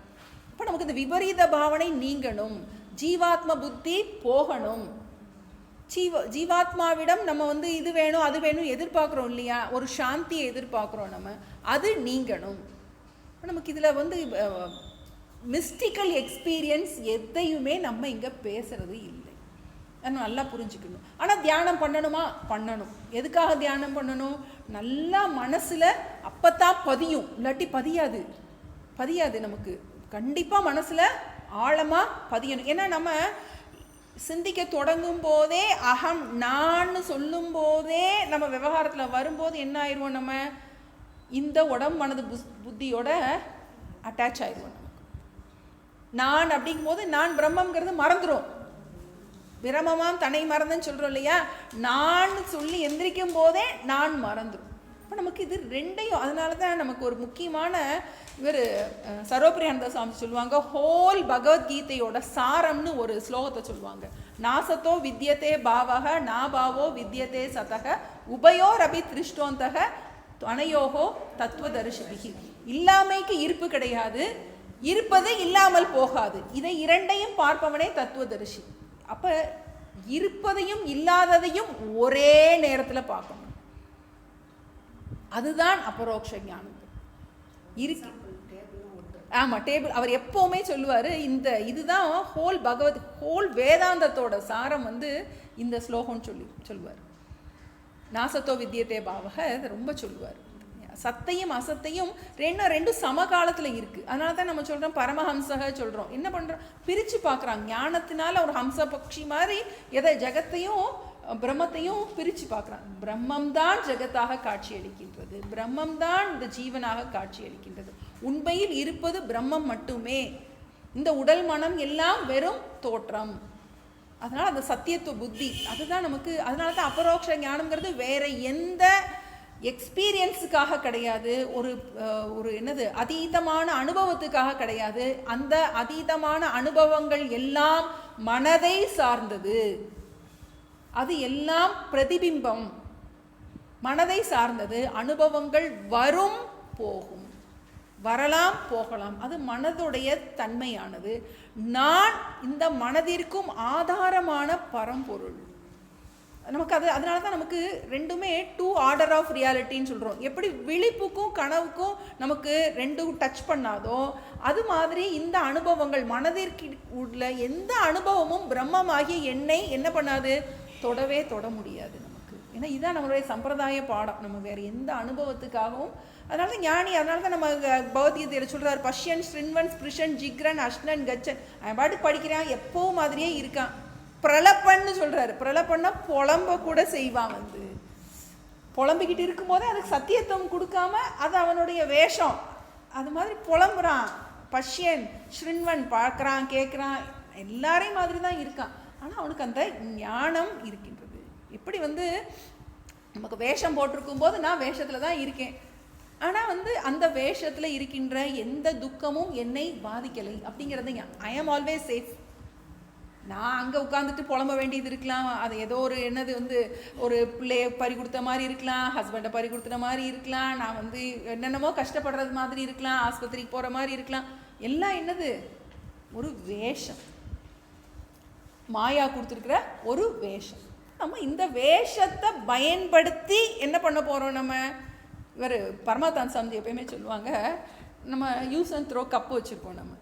அப்போ நமக்கு இந்த விபரீத பாவனை நீங்கணும், ஜீவாத்ம புத்தி போகணும். ஜீவாத்மாவிடம் நம்ம வந்து இது வேணும் அது வேணும் எதிர்பார்க்குறோம் இல்லையா, ஒரு சாந்தியை எதிர்பார்க்குறோம் நம்ம, அது நீங்கணும். நமக்கு இதில் வந்து மிஸ்டிக்கல் எக்ஸ்பீரியன்ஸ் எதையுமே நம்ம இங்கே பேசுறது இல்லை, நல்லா புரிஞ்சுக்கணும். ஆனால் தியானம் பண்ணணுமா, பண்ணணும். எதுக்காக தியானம் பண்ணணும், நல்லா மனசில் அப்போத்தான் பதியும், இல்லாட்டி பதியாது நமக்கு. கண்டிப்பாக மனசில் ஆழமாக பதியணும். ஏன்னா நம்ம சிந்திக்க தொடங்கும் போதே அகம் நான் சொல்லும் போதே நம்ம விவகாரத்தில் வரும்போது என்ன ஆயிடுவோம், நம்ம இந்த உடம்பு மனது புத்தியோட அட்டாச் ஆயிடுவோம். நமக்கு நான் அப்படிங்கும்போது நான் பிரம்மங்கிறது மறந்துடும். பிரமமாம் தன்னை மறந்துன்னு சொல்கிறோம் இல்லையா, நான் சொல்லி எந்திரிக்கும் போதே நான் மறந்துடும். இப்போ நமக்கு இது ரெண்டையும், அதனால தான் நமக்கு ஒரு முக்கியமான இவர் சர்வபிரியானந்த சுவாமி சொல்லுவாங்க, ஹோல் பகவத்கீதையோட சாரம்னு ஒரு ஸ்லோகத்தை சொல்லுவாங்க. நாசத்தோ வித்யதே பாவக நாபாவோ வித்யதே சதக உபயோரபி திருஷ்டோந்தக அனையோகோ தத்துவதரிசிபிகி. இல்லாமைக்கு இருப்பு கிடையாது, இருப்பது இல்லாமல் போகாது, இதை இரண்டையும் பார்ப்பவனே தத்துவதரிசி. அப்போ இருப்பதையும் இல்லாததையும் ஒரே நேரத்தில் பார்க்கணும், அதுதான் அபரோக்ஷ ஞானம். இருக்கு ஆமாம், டேபிள் அவர் எப்போவுமே சொல்லுவார், இதுதான் ஹோல் வேதாந்தத்தோட சாரம் வந்து இந்த ஸ்லோகம்னு சொல்லுவார். நாசத்தோ வித்யதே பாவக ரொம்ப சொல்லுவார். சத்தையும் அசத்தையும் ரெண்டும் சமகாலத்தில் இருக்குது. அதனால தான் நம்ம சொல்கிறோம் பரமஹம்சக சொல்கிறோம். என்ன பண்ணுறோம், பிரித்து பார்க்குறாங்க. ஞானத்தினால ஒரு ஹம்ச பக்ஷி மாதிரி எதை ஜகத்தையும் பிரம்மத்தையும் பிரித்து பார்க்குறாங்க. பிரம்மம்தான் ஜகத்தாக காட்சி அளிக்கின்றது, பிரம்மம்தான் இந்த ஜீவனாக காட்சி அளிக்கின்றது. உண்மையில் இருப்பது பிரம்மம் மட்டுமே, இந்த உடல் மனம் எல்லாம் வெறும் தோற்றம். அதனால் அந்த சத்தியத்துவ புத்தி அதுதான் நமக்கு. அதனால தான் அபரோக்ஷ ஞானம்ங்கிறது வேற எந்த எக்ஸ்பீரியன்ஸுக்காக கிடையாது, ஒரு என்னது அதீதமான அனுபவத்துக்காக கிடையாது. அந்த அதீதமான அனுபவங்கள் எல்லாம் மனதை சார்ந்தது, அது எல்லாம் பிரதிபிம்பம், மனதை சார்ந்தது. அனுபவங்கள் வரும் போகும், வரலாம் போகலாம், அது மனதுடைய தன்மையானது. நான் இந்த மனதிற்கும் ஆதாரமான பரம்பொருள் நமக்கு. அதனால தான் நமக்கு ரெண்டுமே 2 ஆர்டர் ஆஃப் ரியாலிட்டின்னு சொல்கிறோம். எப்படி விழிப்புக்கும் கனவுக்கும் நமக்கு ரெண்டும் டச் பண்ணாதோ அது மாதிரி இந்த அனுபவங்கள் மனதிற்கு உள்ள எந்த அனுபவமும் பிரம்மமாகிய என்னை என்ன பண்ணாது, தொட முடியாது நமக்கு. ஏன்னா இதுதான் நம்மளுடைய சம்பிரதாய பாடம், நம்ம வேறு எந்த அனுபவத்துக்காகவும். அதனால தான் ஞானி, அதனால தான் நம்ம பகவத்கீதையில் சொல்கிறார், பஷ்யன் ஸ்ருண்வன் ஸ்பிருஷன் ஜிக்ரன் அஷ்ணன் கச்சன். அவன் பாட்டு படிக்கிறான், எப்போவும் மாதிரியே இருக்கான். பிரலப்பன்னு சொல்கிறாரு, பிரலப்பன்னா புலம்ப கூட செய்வான். வந்து புலம்பிக்கிட்டு இருக்கும்போதே அதுக்கு சத்தியத்துவம் கொடுக்காம அது அவனுடைய வேஷம், அது மாதிரி புலம்புறான். பஷ்யன் ஸ்ருண்வன் பார்க்குறான் கேட்குறான், எல்லாரையும் மாதிரி தான் இருக்கான். ஆனால் அவனுக்கு அந்த ஞானம் இருக்கின்றது. எப்படி வந்து நமக்கு வேஷம் போட்டிருக்கும் போது நான் வேஷத்தில் தான் இருக்கேன், ஆனால் அந்த வேஷத்தில் இருக்கின்ற எந்த துக்கமும் என்னை பாதிக்கலை அப்படிங்கிறது ஐ ஆம் ஆல்வேஸ் சேஃப். நான் அங்கே உட்காந்துட்டு புலம்ப வேண்டியது இருக்கலாம், அது ஏதோ ஒரு ஒரு பிள்ளைய பறி கொடுத்த மாதிரி இருக்கலாம், ஹஸ்பண்டை பறி கொடுத்த மாதிரி இருக்கலாம், நான் என்னென்னமோ கஷ்டப்படுறது மாதிரி இருக்கலாம், ஆஸ்பத்திரிக்கு போகிற மாதிரி இருக்கலாம். எல்லாம் என்னது? ஒரு வேஷம், மாயா கொடுத்துருக்குற ஒரு வேஷம். நம்ம இந்த வேஷத்தை பயன்படுத்தி என்ன பண்ண போகிறோம்? நம்ம இவர் பரமாத்தான் சாமி எப்பயுமே சொல்லுவாங்க, நம்ம யூஸ் அண்ட் த்ரோ கப்பு வச்சுருப்போம். நம்ம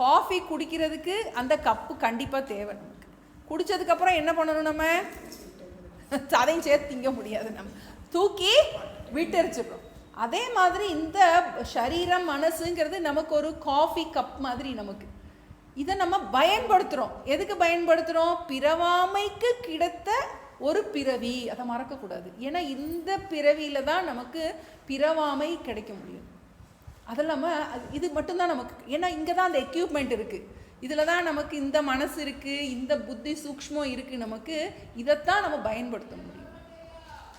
காஃபி குடிக்கிறதுக்கு அந்த கப்பு கண்டிப்பாக தேவை. நமக்கு குடித்ததுக்கப்புறம் என்ன பண்ணணும்? நம்ம அதையும் சேர்த்து திங்க முடியாது, நம்ம தூக்கி விட்டரிச்சிடுறோம். அதே மாதிரி இந்த சரீரம் மனசுங்கிறது நமக்கு ஒரு காஃபி கப் மாதிரி. நமக்கு இதை நம்ம பயன்படுத்துகிறோம். எதுக்கு பயன்படுத்துகிறோம்? பிறவாமைக்கு கிடைத்த ஒரு பிறவி, அதை மறக்கக்கூடாது. ஏன்னா இந்த பிறவியில் தான் நமக்கு பிறவாமை கிடைக்க முடியும். அது இல்லாமல் இது மட்டும்தான் நமக்கு, ஏன்னா இங்கே தான் அந்த எக்யூப்மெண்ட் இருக்குது, இதில் தான் நமக்கு இந்த மனசு இருக்குது, இந்த புத்தி சூக்ஷ்மம் இருக்குது. நமக்கு இதைத்தான் நம்ம பயன்படுத்த முடியும்.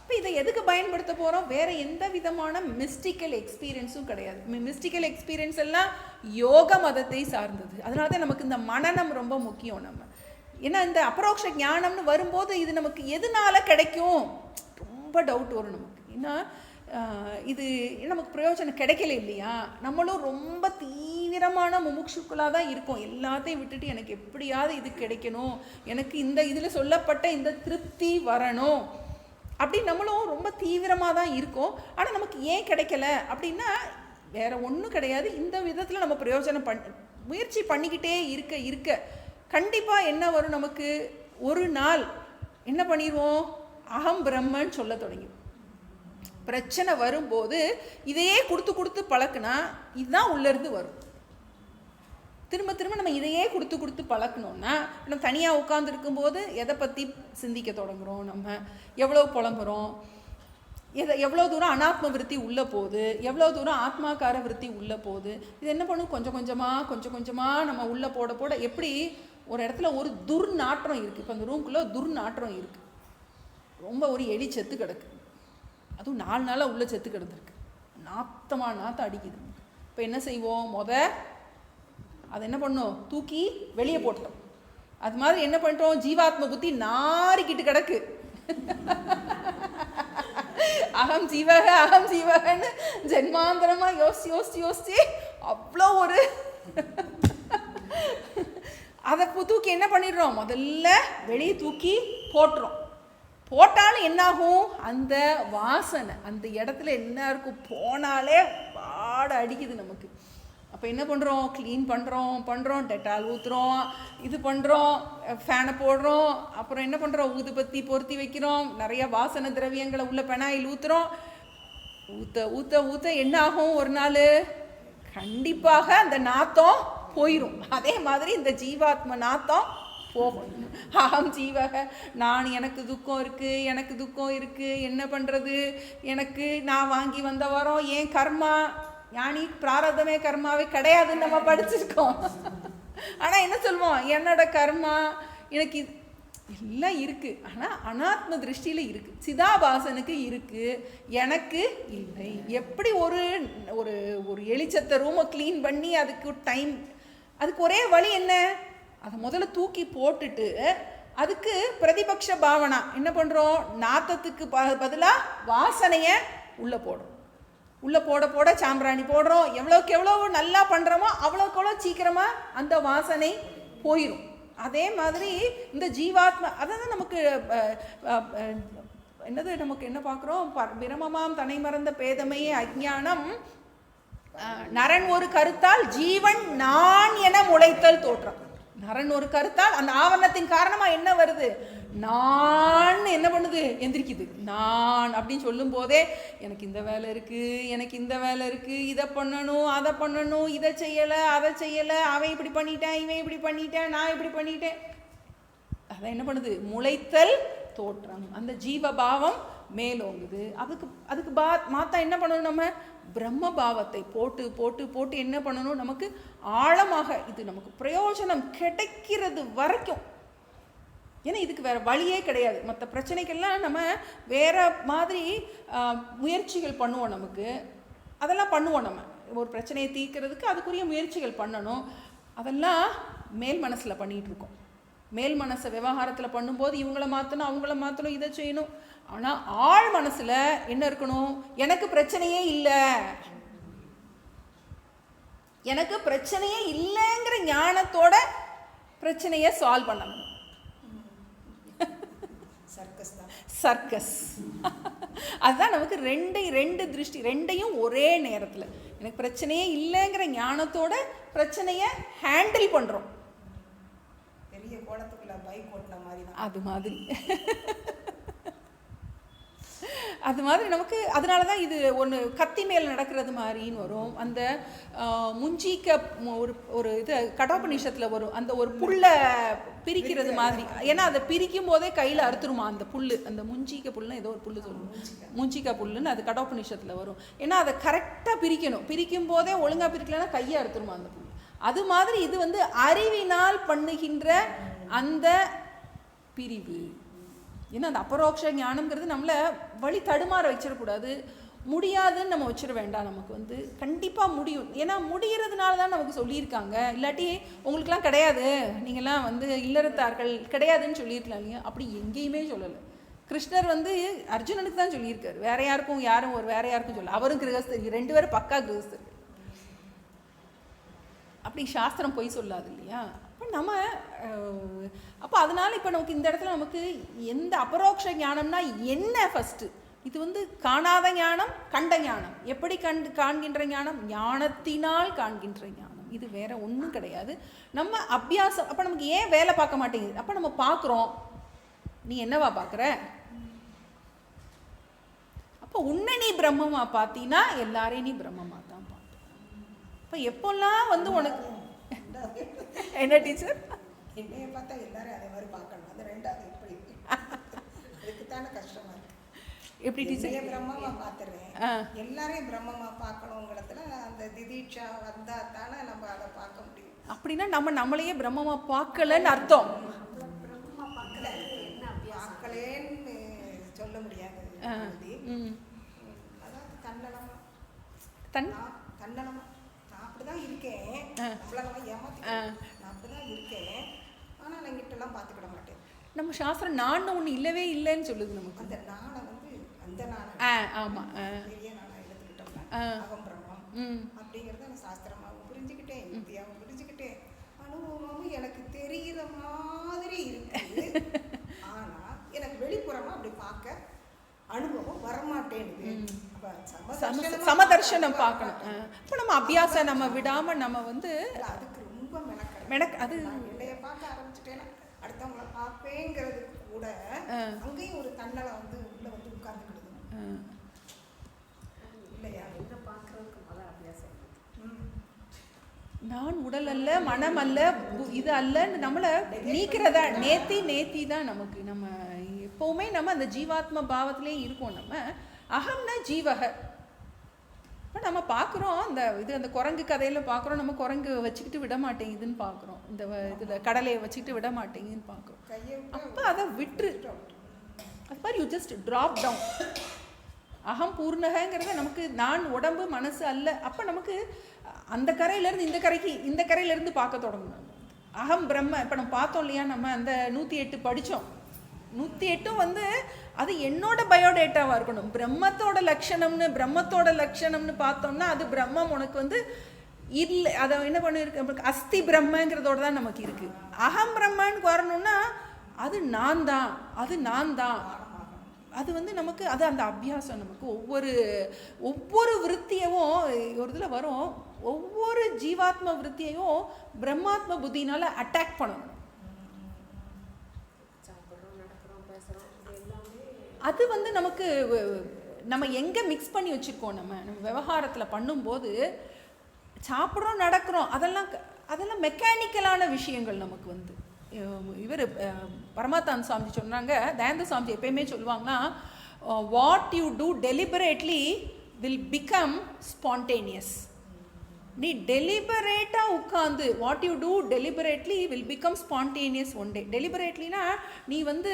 இப்போ இதை எதுக்கு பயன்படுத்த போகிறோம்? வேறு எந்த விதமான மிஸ்டிக்கல் எக்ஸ்பீரியன்ஸும் கிடையாது. மிஸ்டிக்கல் எக்ஸ்பீரியன்ஸ் எல்லாம் யோக மதத்தை சார்ந்தது. அதனால தான் நமக்கு இந்த மனனம் ரொம்ப முக்கியம். நம்ம ஏன்னா இந்த அபரோக்ஷ ஞானம்னு வரும்போது இது நமக்கு எதனால கிடைக்கும்? ரொம்ப டவுட் வரும் நமக்கு. ஏன்னா இது நமக்கு பிரயோஜனம் கிடைக்கல இல்லையா? நம்மளும் ரொம்ப தீவிரமான முமுட்சுக்களாக தான் இருக்கோம். எல்லாத்தையும் விட்டுட்டு எனக்கு எப்படியாவது இது கிடைக்கணும், எனக்கு இந்த இதில் சொல்லப்பட்ட இந்த திருப்தி வரணும் அப்படின்னு நம்மளும் ரொம்ப தீவிரமாக தான் இருக்கோம். ஆனால் நமக்கு ஏன் கிடைக்கல அப்படின்னா வேற ஒன்றும் கிடையாது. இந்த விதத்தில் நம்ம பிரயோஜனம் முயற்சி பண்ணிக்கிட்டே இருக்க கண்டிப்பாக என்ன வரும்? நமக்கு ஒரு நாள் என்ன பண்ணிடுவோம்? அகம் பிரம்மன்னு சொல்ல தொடங்கிடும். பிரச்சனை வரும்போது இதையே கொடுத்து பழக்குனா இதுதான் உள்ளேருந்து வரும். திரும்ப திரும்ப நம்ம இதையே கொடுத்து பழக்கணும்னா நம்ம தனியாக உட்காந்துருக்கும்போது எதை பற்றி சிந்திக்க தொடங்குகிறோம்? நம்ம எவ்வளோ புலம்புறோம், எவ்வளோ தூரம் அனாத்ம விருத்தி உள்ளே போகுது, எவ்வளோ தூரம் ஆத்மாக்கார விருத்தி உள்ளே போகுது. இது என்ன பண்ணும்? கொஞ்சம் கொஞ்சமாக நம்ம உள்ளே போட எப்படி ஒரு இடத்துல ஒரு துர்நாற்றம் இருக்குது. இப்போ அந்த ரூம்குள்ளே துர்நாற்றம் இருக்குது, ரொம்ப ஒரு எலி செத்து கிடக்கு, அதுவும் 4 நாளாக உள்ளே செத்து கிடந்திருக்கு, நாத்தம் அடிக்குது. இப்போ என்ன செய்வோம்? அதை என்ன பண்ணோம்? தூக்கி வெளியே போட்டோம். அது மாதிரி என்ன பண்ணிட்டோம்? ஜீவாத்ம புத்தி நாரிக்கிட்டு கிடக்கு. அகம் ஜீவகன்னு ஜென்மாந்தரமாக யோசிச்சு அவ்வளோ ஒரு அதை தூக்கி என்ன பண்ணிடுறோம்? முதல்ல வெளியே தூக்கி போட்டாலும் என்னாகும்? அந்த வாசனை அந்த இடத்துல என்ன இருக்கும்? போனாலே வாடை அடிக்குது நமக்கு. அப்போ என்ன பண்ணுறோம்? க்ளீன் பண்ணுறோம், டெட்டால் ஊற்றுறோம், இது பண்ணுறோம், ஃபேனை போடுறோம், அப்புறம் என்ன பண்ணுறோம்? ஊதுபத்தி பொருத்தி வைக்கிறோம், நிறைய வாசனை திரவியங்களை உள்ள பெனாயில் ஊற்றுறோம். ஊற்ற என்ன ஆகும்? ஒரு நாள் கண்டிப்பாக அந்த நாத்தம் போயிடும். அதே மாதிரி இந்த ஜீவாத்ம நாத்தம் போகும். அகம் ஜீவக, எனக்கு துக்கம் இருக்குது, என்ன பண்ணுறது? நான் வாங்கி வந்த வரோம், ஏன் கர்மா, ஞானி பிராரதமே கர்மாவே கிடையாதுன்னு நம்ம படிச்சிருக்கோம். ஆனால் என்ன சொல்லுவோம்? என்னோட கர்மா எனக்கு எல்லாம் இருக்குது, ஆனால் அனாத்ம திருஷ்டியில் இருக்குது, சிதாபாசனுக்கு இருக்குது, எனக்கு இல்லை. எப்படி ஒரு ஒரு எலிச்சத்த ரூமை க்ளீன் பண்ணி அதுக்கு ஒரே வழி என்ன? அதை முதல்ல தூக்கி போட்டுட்டு அதுக்கு பிரதிபக்ஷ பாவனா என்ன பண்ணுறோம்? நாத்தத்துக்கு பதிலாக வாசனையை உள்ளே போடுறோம். உள்ளே போட சாம்பிராணி போடுறோம். எவ்வளோக்கு எவ்வளோ நல்லா பண்ணுறோமோ அவ்வளோக்கு எவ்வளோ சீக்கிரமாக அந்த வாசனை போயிடும். அதே மாதிரி இந்த ஜீவாத்மா அதான் நமக்கு நமக்கு என்ன பார்க்குறோம்? பிரமமாம் தனை மறந்த பேதமையே அஜ்ஞானம், நரன் ஒரு கருத்தால் ஜீவன் நான் என முளைத்தல் தோற்றம். நரன் ஒரு கருத்தால் அந்த ஆவரணத்தின் காரணமாக என்ன வருது? நான் என்ன பண்ணுது? எந்திரிக்குது. நான் அப்படின்னு சொல்லும் போதே எனக்கு இந்த வேலை இருக்குது, இதை பண்ணணும், அதை பண்ணணும், இதை செய்யலை, அதை செய்யலை, அவன் இப்படி பண்ணிட்டேன், இவன் இப்படி பண்ணிட்டேன், நான் இப்படி பண்ணிட்டேன். அதை என்ன பண்ணுது? முளைத்தல் தோற்றம். அந்த ஜீவபாவம் மேலோங்குது. அதுக்கு மாத்தா என்ன பண்ணணும்? நம்ம பிரம்ம பாவத்தை போட்டு என்ன பண்ணணும்? நமக்கு ஆழமாக இது நமக்கு பிரயோஜனம் கிடைக்கிறது வரைக்கும். ஏன்னா இதுக்கு வேறு வழியே கிடையாது. மற்ற பிரச்சனைக்கெல்லாம் நம்ம வேறு மாதிரி முயற்சிகள் பண்ணுவோம். நமக்கு அதெல்லாம் பண்ணுவோம். நம்ம ஒரு பிரச்சனையை தீர்க்கிறதுக்கு அதுக்குரிய முயற்சிகள் பண்ணணும். அதெல்லாம் மேல் மனசில் பண்ணிகிட்டு இருக்கோம். மேல் மனசை விவகாரத்தில் பண்ணும்போது இவங்கள மாற்றணும், அவங்கள மாற்றணும், இதை செய்யணும். ஆனால் ஆழ் மனசில் என்ன இருக்கணும்? எனக்கு பிரச்சனையே இல்லை, எனக்கு பிரச்சனையே இல்லைங்கிற ஞானத்தோட பிரச்சனையை சால்வ் பண்ணணும். சர்க்கஸ். அதுதான் நமக்கு ரெண்டு திருஷ்டி, ரெண்டையும் ஒரே நேரத்தில். எனக்கு பிரச்சனையே இல்லைங்கிற ஞானத்தோட பிரச்சனையை ஹேண்டில் பண்ணுறோம். பெரிய கோலத்துக்குள்ள பைக் ஓட்டின மாதிரி தான். அது மாதிரி நமக்கு அதனால தான் இது ஒன்று கத்தி மேல் நடக்கிறது மாதிரின்னு வரும். அந்த முஞ்சிக்க ஒரு இது கடோபநிஷத்தில் வரும், அந்த ஒரு புல்லை பிரிக்கிறது மாதிரி. ஏன்னா அதை பிரிக்கும் போதே கையில் அறுத்துருமா அந்த புல். அந்த முஞ்சிக்க புல்லுன்னு ஏதோ ஒரு புல் சொல்லுவோம், முஞ்சிக்க புல்லுன்னு அது கடோபநிஷத்தில் வரும். ஏன்னா அதை கரெக்டாக பிரிக்கணும், பிரிக்கும் போதே ஒழுங்காக பிரிக்கலைன்னா கையை அறுத்துருமா அந்த புல். அது மாதிரி இது வந்து அறிவினால் பண்ணுகின்ற அந்த பிரிவு. ஏன்னா அந்த அபரோக்ஷ ஞானம்ங்கிறது நம்மளை வழி தடுமாற வச்சிடக்கூடாது, முடியாதுன்னு நம்ம வச்சிட வேண்டாம். நமக்கு வந்து கண்டிப்பாக முடியும். ஏன்னா முடிகிறதுனால தான் நமக்கு சொல்லியிருக்காங்க. இல்லாட்டி உங்களுக்கெல்லாம் கிடையாது, நீங்கள்லாம் வந்து இல்லறத்தார்கள் கிடையாதுன்னு சொல்லியிருக்கலாம் இல்லையா? அப்படி எங்கேயுமே சொல்லலை. கிருஷ்ணர் வந்து அர்ஜுனனுக்கு தான் சொல்லியிருக்காரு, வேற யாருக்கும் வேற யாருக்கும் சொல்ல. அவரும் கிரகஸ்தர், 2 பேரும் பக்கா கிரகஸ்தர். அப்படி சாஸ்திரம் போய் சொல்லாது இல்லையா? அப்போ அதனால இப்போ நமக்கு இந்த இடத்துல நமக்கு எந்த அபரோக்ஷ ஞானம்னா என்ன? ஃபஸ்ட்டு இது வந்து காணாத ஞானம், கண்ட ஞானம். எப்படி காண்கின்ற ஞானம்? ஞானத்தினால் காண்கின்ற ஞானம். இது வேற ஒன்றும் கிடையாது. நம்ம அபியாசம். அப்போ நமக்கு ஏன் வேலை பார்க்க மாட்டேங்குது? அப்போ நம்ம பார்க்குறோம், நீ என்னவா பார்க்குற? அப்போ உன்னை நீ பிரம்மமா பார்த்தீங்கன்னா எல்லாரையும் நீ பிரம்மமா தான் பார்த்த. இப்போ எப்போல்லாம் வந்து உனக்கு என்ன டீச்சர் என்னைய பார்த்தா எல்லாரும் அதே மாதிரி பார்க்கணும். அந்த ரெண்டாவது எப்படி அதுக்குத்தானே கஷ்டமா இருக்கு. எப்படி டீச்சர்? பிரம்மமா பார்த்துறேன், எல்லாரையும் பிரம்மமா பார்க்கணுங்கிறதுல அந்த திதீட்சா வந்தா தானே நம்ம அதை பார்க்க முடியும். அப்படின்னா நம்ம நம்மளையே பிரம்மமா பார்க்கலன்னு அர்த்தம். பார்க்கலேன்னு சொல்ல முடியாது. அதாவது தன்னலமா தன்னலமா நான் அப்படிதான் இருக்கேன், நம்மள நம்ம ஏமாத்தி நான் அப்படிதான் இருக்கேன், ஆனால் நான் கிட்டலாம் பார்த்துக்கிட மாட்டேன். நம்ம சாஸ்திரம் நான் ஒன்று இல்லவே இல்லைன்னு சொல்லுது நமக்கு. அந்த நானை வந்து அந்த நானை ஆமாம் பெரிய நானை எடுத்துக்கிட்டோம்னா அகம் பிரம்மம் அப்படிங்கிறத நான் சாஸ்திரமாகவும் புரிஞ்சுக்கிட்டேன், யுக்தியாகவும் புரிஞ்சுக்கிட்டேன், அனுபவமாகவும் எனக்கு தெரிகிற மாதிரி இருக்குது. ஆனால் எனக்கு வெளிப்புறமாக அப்படி பார்க்க அனுபவம் வரமாட்டேங்குது. சமதர்ஷனம் பார்க்கணும். இப்போ நம்ம அபியாசம் நம்ம விடாம நம்ம வந்து அதுக்கு ரொம்ப அது என்னைய பார்க்க ஆரம்பிச்சுட்டேன்னா அடுத்தவங்களை பார்ப்பேங்கிறது கூட அங்கேயும் ஒரு தன்னலை வந்து உள்ள வந்து உட்கார்ந்துக்கிடுது இல்லையா? என்ன பார்க்கறதுக்கு முதல் அபியாசம். நான் உடல் அல்ல, மனம் அல்ல, இது அல்லன்னு நம்மளை நீக்கிறதா நேத்தி தான் நமக்கு. நம்ம எப்போவுமே நம்ம அந்த ஜீவாத்ம பாவத்திலே இருக்கோம். நம்ம அகம்னா ஜீவக. இப்போ நம்ம பார்க்குறோம் அந்த குரங்கு கதையில் பார்க்குறோம், நம்ம குரங்கு வச்சுக்கிட்டு விட மாட்டேங்குதுன்னு பார்க்குறோம், இந்த இதில் கடலையை வச்சுக்கிட்டு விட மாட்டேங்குதுன்னு பார்க்குறோம். அப்போ அதை விட்டுரு. அது மாதிரி யூ ஜஸ்ட் ட்ராப் டவுன். அகம் பூர்ணகங்கிறத நமக்கு நான் உடம்பு மனசு அல்ல. அப்போ நமக்கு அந்த கரையிலேருந்து இந்த கரையிலேருந்து பார்க்க தொடங்கணும். அகம் பிரம்ம. இப்போ நம்ம பார்த்தோம் இல்லையா, நம்ம அந்த 108 படித்தோம். 108 வந்து அது என்னோட பயோடேட்டாவாக இருக்கணும். பிரம்மத்தோட லட்சணம்னு பார்த்தோம்னா அது பிரம்மம் உனக்கு வந்து இல்லை. அதை என்ன பண்ணிருக்கு, அஸ்தி பிரம்மங்கிறதோட தான் நமக்கு இருக்குது. அகம் பிரம்மன்னு வரணும்னா அது நான் தான். அது வந்து நமக்கு அது அந்த அபியாசம். நமக்கு ஒவ்வொரு விருத்தியவும் ஒரு இதில் வரும். ஒவ்வொரு ஜீவாத்ம விருத்தியையும் பிரம்மாத்ம புத்தினால அட்டாக் பண்ணணும். அது வந்து நமக்கு நம்ம எங்கே மிக்ஸ் பண்ணி வச்சுருக்கோம். நம்ம விவகாரத்தில் பண்ணும்போது சாப்பிட்றோம், நடக்கிறோம், அதெல்லாம் மெக்கானிக்கலான விஷயங்கள். நமக்கு வந்து இவர் பரமாத்தான் சாமி சொன்னாங்க, தயானந்த சாமி எப்பயுமே சொல்லுவாங்கன்னா, what you do deliberately will become spontaneous. நீ டெலிபரேட்டாக உட்காந்து what you do deliberately will become spontaneous one day. டெலிபரேட்லினா நீ வந்து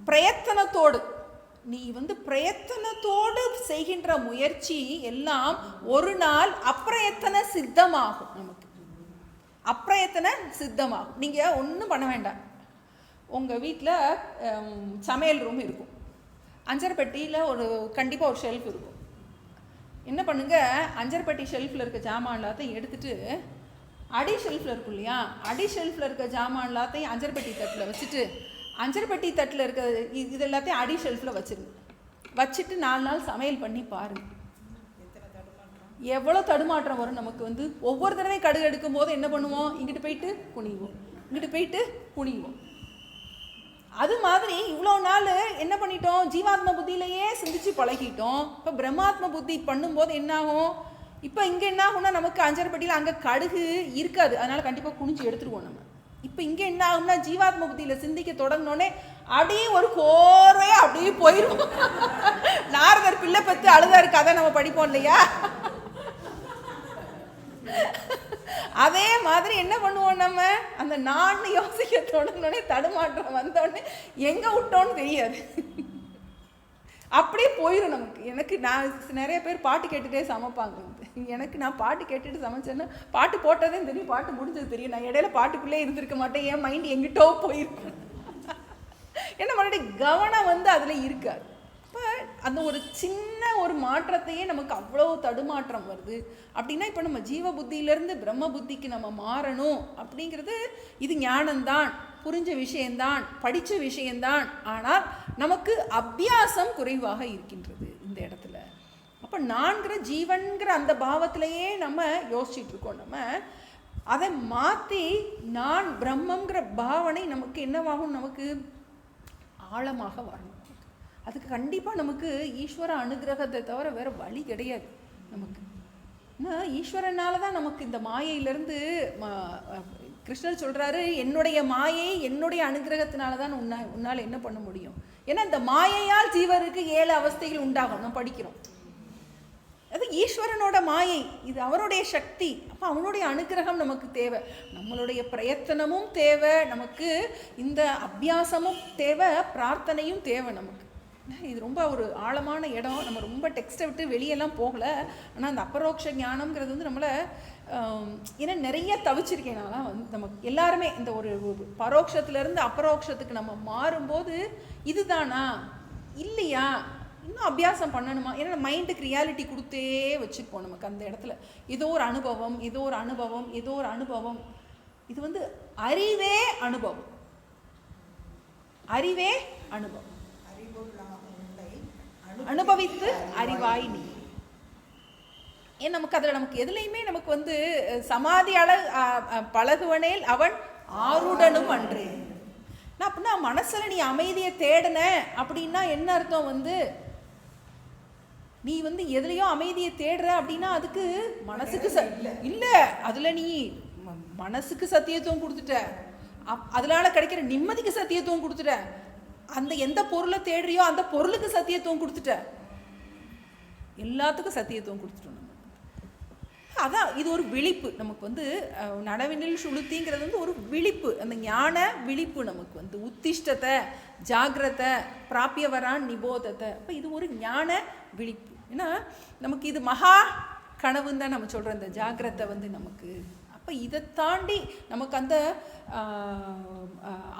பிரயத்தனத்தோடு நீ வந்து பிரயத்தனத்தோடு செய்கின்ற முயற்சி எல்லாம் ஒரு நாள் அப்பிரயத்தன சித்தமாகும். நமக்கு அப்பிரயத்தன சித்தமாகும். நீங்கள் ஒன்றும் பண்ண வேண்டாம். உங்கள் வீட்டில் சமையல் ரூம் இருக்கும், அஞ்சரைப்பெட்டியில் கண்டிப்பாக ஒரு ஷெல்ஃப் இருக்கும். என்ன பண்ணுங்க, அஞ்சரைப்பெட்டி ஷெல்ஃபில் இருக்க ஜாமான் எல்லாத்தையும் எடுத்துட்டு அடி ஷெல்ஃபில் இருக்கும் இல்லையா, அடி ஷெல்ஃபில் இருக்க ஜாமான் எல்லாத்தையும் அஞ்சரைப்பெட்டி தட்டில் வச்சுட்டு, அஞ்சரைப்பெட்டி தட்டில் இருக்க இது எல்லாத்தையும் அடி ஷெல்ஃபில் வச்சுட்டு 4 நாள் சமையல் பண்ணி பாருங்கள். எவ்வளோ தடுமாற்றம் வரும் நமக்கு. வந்து ஒவ்வொரு தடவையும் கடுகு எடுக்கும் போது என்ன பண்ணுவோம், இங்கிட்டு போயிட்டு குனிவோம், இங்கிட்டு போயிட்டு குனிவோம். அது மாதிரி இவ்வளோ நாள் என்ன பண்ணிட்டோம், ஜீவாத்ம புத்தியிலேயே சிந்திச்சு பழகிட்டோம். இப்போ பிரம்மாத்ம புத்தி பண்ணும்போது என்னாகும், இப்போ இங்கே என்ன ஆகும்னா நமக்கு அஞ்சரைப்பட்டியில் அங்கே கடுகு இருக்காது, அதனால் கண்டிப்பாக குனிஞ்சு எடுத்துருவோம் நம்ம. இப்போ இங்கே என்ன ஆகும்னா ஜீவாத்ம புத்தியில் சிந்திக்க தொடங்கினோடனே அப்படியே ஒரு கோர்வையாக அப்படியே போயிடும். நாரதர் பிள்ளை பத்து அழுதாரு கதை நம்ம படிப்போம் இல்லையா, அதே மாதிரி என்ன பண்ணுவோம், நம்ம அந்த நான் யோசிக்க தொடங்கினோடனே தடுமாற்றம் வந்தோடனே எங்கே விட்டோன்னு தெரியாது, அப்படியே போயிடும் நமக்கு. நான் நிறைய பேர் பாட்டு கேட்டுகிட்டே சமைப்பாங்க. நான் பாட்டு கேட்டுட்டு சமைச்சேன்னா பாட்டு போட்டதே தெரியும், பாட்டு முடிஞ்சது தெரியும், நான் இடையில பாட்டுக்குள்ளே இருந்திருக்க மாட்டேன், என் மைண்ட் எங்கிட்டோ போயிருக்கேன். என்ன மறுபடியும் கவனம் வந்து அதில் இருக்காது. இப்போ அந்த ஒரு சின்ன ஒரு மாற்றத்தையே நமக்கு அவ்வளோ தடுமாற்றம் வருது அப்படின்னா, இப்போ நம்ம ஜீவ புத்தியிலேருந்து பிரம்ம புத்திக்கு நம்ம மாறணும் அப்படிங்கிறது இது ஞானம்தான், புரிஞ்ச விஷயந்தான், படித்த விஷயந்தான். ஆனால் நமக்கு அபியாசம் குறைவாக இருக்கின்றது இந்த இடத்துல. அப்போ நான்கிற ஜீவன்கிற அந்த பாவத்திலேயே நம்ம யோசிச்சுட்டு இருக்கோம். நம்ம அதை மாற்றி நான் பிரம்மங்கிற பாவனை நமக்கு என்னவாகும், நமக்கு ஆழமாக வரணும். அதுக்கு கண்டிப்பாக நமக்கு ஈஸ்வர அனுகிரகத்தை தவிர வேறு வழி கிடையாது நமக்கு. ஏன்னா ஈஸ்வரனால தான் நமக்கு இந்த மாயையிலேருந்து கிருஷ்ணர் சொல்கிறாரு, என்னுடைய மாயை என்னுடைய அனுகிரகத்தினால தான் உன்னால் என்ன பண்ண முடியும். ஏன்னா இந்த மாயையால் ஜீவருக்கு 7 அவஸ்தைகள் உண்டாகும், நம்ம படிக்கிறோம். அது ஈஸ்வரனோட மாயை, இது அவருடைய சக்தி. அப்போ அவனுடைய அனுகிரகம் நமக்கு தேவை, நம்மளுடைய பிரயத்தனமும் தேவை, நமக்கு இந்த அபியாசமும் தேவை, பிரார்த்தனையும் தேவை நமக்கு. இது ரொம்ப ஒரு ஆழமான இடம். நம்ம ரொம்ப டெக்ஸ்ட்டை விட்டு வெளியெல்லாம் போகலை. ஆனால் அந்த அபரோக்ஷ ஞானம்ங்கிறது வந்து நம்மளை ஏன்னா நிறைய தவிச்சிருக்கேன் நான்லாம். வந்து நமக்கு எல்லாருமே இந்த ஒரு பரோட்சத்துலேருந்து அபரோக்ஷத்துக்கு நம்ம மாறும்போது இதுதானா இல்லையா, இன்னும் அபியாசம் பண்ணணுமா, ஏன்னா மைண்டுக்கு ரியாலிட்டி கொடுத்தே வச்சுருப்போம் நமக்கு அந்த இடத்துல. ஏதோ ஒரு அனுபவம், ஏதோ ஒரு அனுபவம், ஏதோ ஒரு அனுபவம். இது வந்து அறிவே அனுபவம், அறிவே அனுபவம். அனுபவித்து அறிவாய் நீ. ஏன் நமக்கு அதில் நமக்கு எதுலையுமே நமக்கு வந்து சமாதி பழகுவனேல் அவன் ஆருடனும் அன்று. அப்படின்னா மனசுல நீ அமைதியை தேடன அப்படின்னா என்ன அர்த்தம், வந்து நீ வந்து எதுலையோ அமைதியை தேடுற அப்படின்னா அதுக்கு மனசுக்கு இல்லை, அதில் நீ மனசுக்கு சத்தியத்துவம் கொடுத்துட்ட, அதனால கிடைக்கிற நிம்மதிக்கு சத்தியத்துவம் கொடுத்துட்ட, அந்த எந்த பொருளை தேடுறியோ அந்த பொருளுக்கு சத்தியத்துவம் கொடுத்துட்ட, எல்லாத்துக்கும் சத்தியத்துவம் கொடுத்துட்டோம் நம்ம. அதான் இது ஒரு விழிப்பு நமக்கு. வந்து நடவினில் சுளுத்திங்கிறது வந்து ஒரு விழிப்பு, அந்த ஞான விழிப்பு நமக்கு வந்து உத்திஷ்டத்தை ஜாகிரதை பிராபியவரான் நிபோதத்தை. அப்போ இது ஒரு ஞான விழிப்பு. ஏன்னா நமக்கு இது மகா கனவுன்னு தான் நம்ம சொல்கிறோம் இந்த ஜாகிரதை வந்து நமக்கு. அப்போ இதை தாண்டி நமக்கு அந்த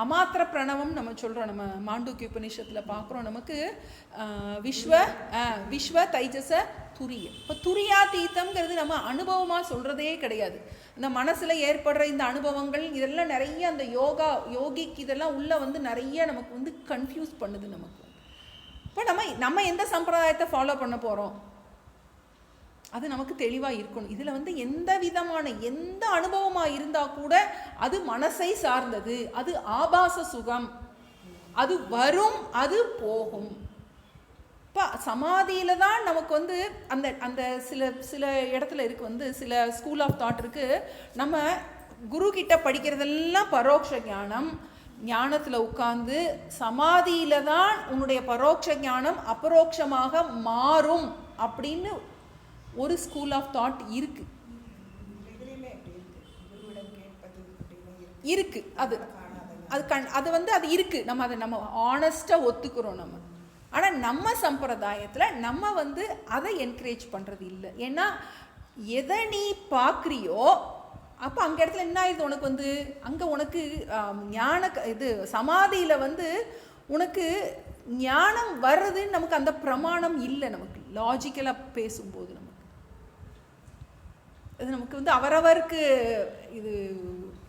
அமாத்திர பிரணவம் நம்ம சொல்கிறோம், நம்ம மாண்டூக்கிய உபநிஷத்தில் பார்க்குறோம். நமக்கு விஸ்வ தைஜச துரிய. இப்போ துரியாதீத்தம்ங்கிறது நம்ம அனுபவமாக சொல்கிறதே கிடையாது. இந்த மனசில் ஏற்படுற இந்த அனுபவங்கள் இதெல்லாம் நிறைய அந்த யோகிக்கு இதெல்லாம் உள்ளே வந்து நிறைய நமக்கு வந்து கன்ஃபியூஸ் பண்ணுது நமக்கு. இப்போ நம்ம எந்த சம்பிரதாயத்தை ஃபாலோ பண்ண போகிறோம் அது நமக்கு தெளிவாக இருக்கணும். இதில் வந்து எந்த விதமான எந்த அனுபவமாக இருந்தால் கூட அது மனசை சார்ந்தது, அது ஆபாச சுகம், அது வரும் அது போகும். இப்போ சமாதியில் தான் நமக்கு வந்து அந்த அந்த சில இடத்துல இருக்குது வந்து சில ஸ்கூல் ஆஃப் தாட் இருக்குது. நம்ம குரு கிட்ட படிக்கிறதெல்லாம் பரோட்ச ஞானம், ஞானத்தில் உட்கார்ந்து சமாதியில் தான் உன்னுடைய பரோட்ச ஞானம் அபரோக்ஷமாக மாறும் அப்படின்னு ஒரு ஸ்கூல் ஆஃப் தாட் இருக்கு. அது அது வந்து அது இருக்கு. நம்ம அதை நம்ம ஆனஸ்டாக ஒத்துக்கிறோம். நம்ம ஆனால் நம்ம சம்பிரதாயத்தில் நம்ம வந்து அதை என்கரேஜ் பண்ணுறது இல்லை. ஏன்னா எதை நீ பார்க்குறியோ அப்போ அங்கே இடத்துல என்ன ஆயிடுது, உனக்கு வந்து அங்கே உனக்கு ஞான இது சமாதியில் வந்து உனக்கு ஞானம் வர்றதுன்னு நமக்கு அந்த பிரமாணம் இல்லை. நமக்கு லாஜிக்கலாக பேசும்போது நமக்கு இது நமக்கு வந்து அவரவருக்கு இது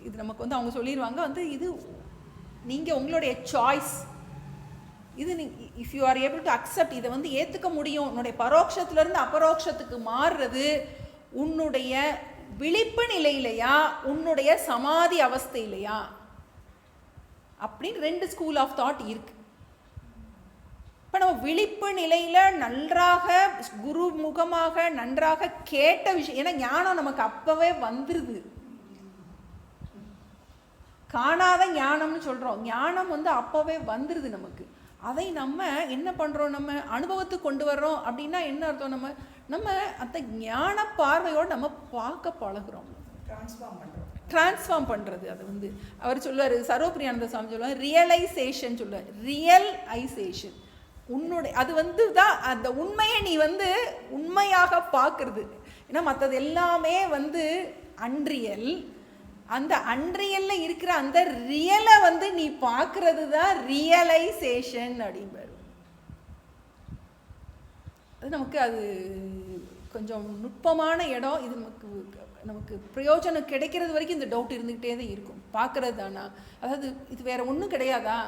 இது நமக்கு வந்து அவங்க சொல்லிடுவாங்க வந்து இது நீங்கள் உங்களுடைய சாய்ஸ், இது if you are able to accept, இதை வந்து ஏற்றுக்க முடியும். உன்னுடைய பரோட்சத்துலேருந்து அபரோக்ஷத்துக்கு மாறுறது உன்னுடைய விழிப்பு நிலையிலையா உன்னுடைய சமாதி அவஸ்தையிலையா அப்படின்னு 2 ஸ்கூல் ஆஃப் தாட் இருக்கு. இப்போ நம்ம விழிப்பு நிலையில் நன்றாக குரு முகமாக நன்றாக கேட்ட விஷயம், ஏன்னா ஞானம் நமக்கு அப்பவே வந்துருது. காணாத ஞானம்னு சொல்கிறோம், ஞானம் வந்து அப்போவே வந்துடுது நமக்கு. அதை நம்ம என்ன பண்ணுறோம், நம்ம அனுபவத்துக்கு கொண்டு வர்றோம். அப்படின்னா என்ன அர்த்தம், நம்ம அந்த ஞான பார்வையோடு நம்ம பார்க்க பழகிறோம், டிரான்ஸ்ஃபார்ம் பண்ணுறது. அது வந்து அவர் சொல்லுவார், சர்வப்பிரியானந்த சுவாமி சொல்லுவார், ரியலைசேஷன் சொல்லுவார், ரியலைசேஷன். உன்னுடைய அது வந்து தான் அந்த உண்மையை நீ வந்து உண்மையாக பார்க்குறது. ஏன்னா மற்றது எல்லாமே வந்து அன்ரியல். அந்த அன்ரியல்ல இருக்கிற அந்த ரியலை வந்து நீ பார்க்கறது தான் ரியலைசேஷன் அப்படிம்பாரு. அது நமக்கு அது கொஞ்சம் நுட்பமான இடம். இது நமக்கு பிரயோஜனம் கிடைக்கிறது வரைக்கும் இந்த டவுட் இருந்துக்கிட்டே தான் இருக்கும். பார்க்கறது தானா, அதாவது இது வேற ஒன்றும் கிடையாதா,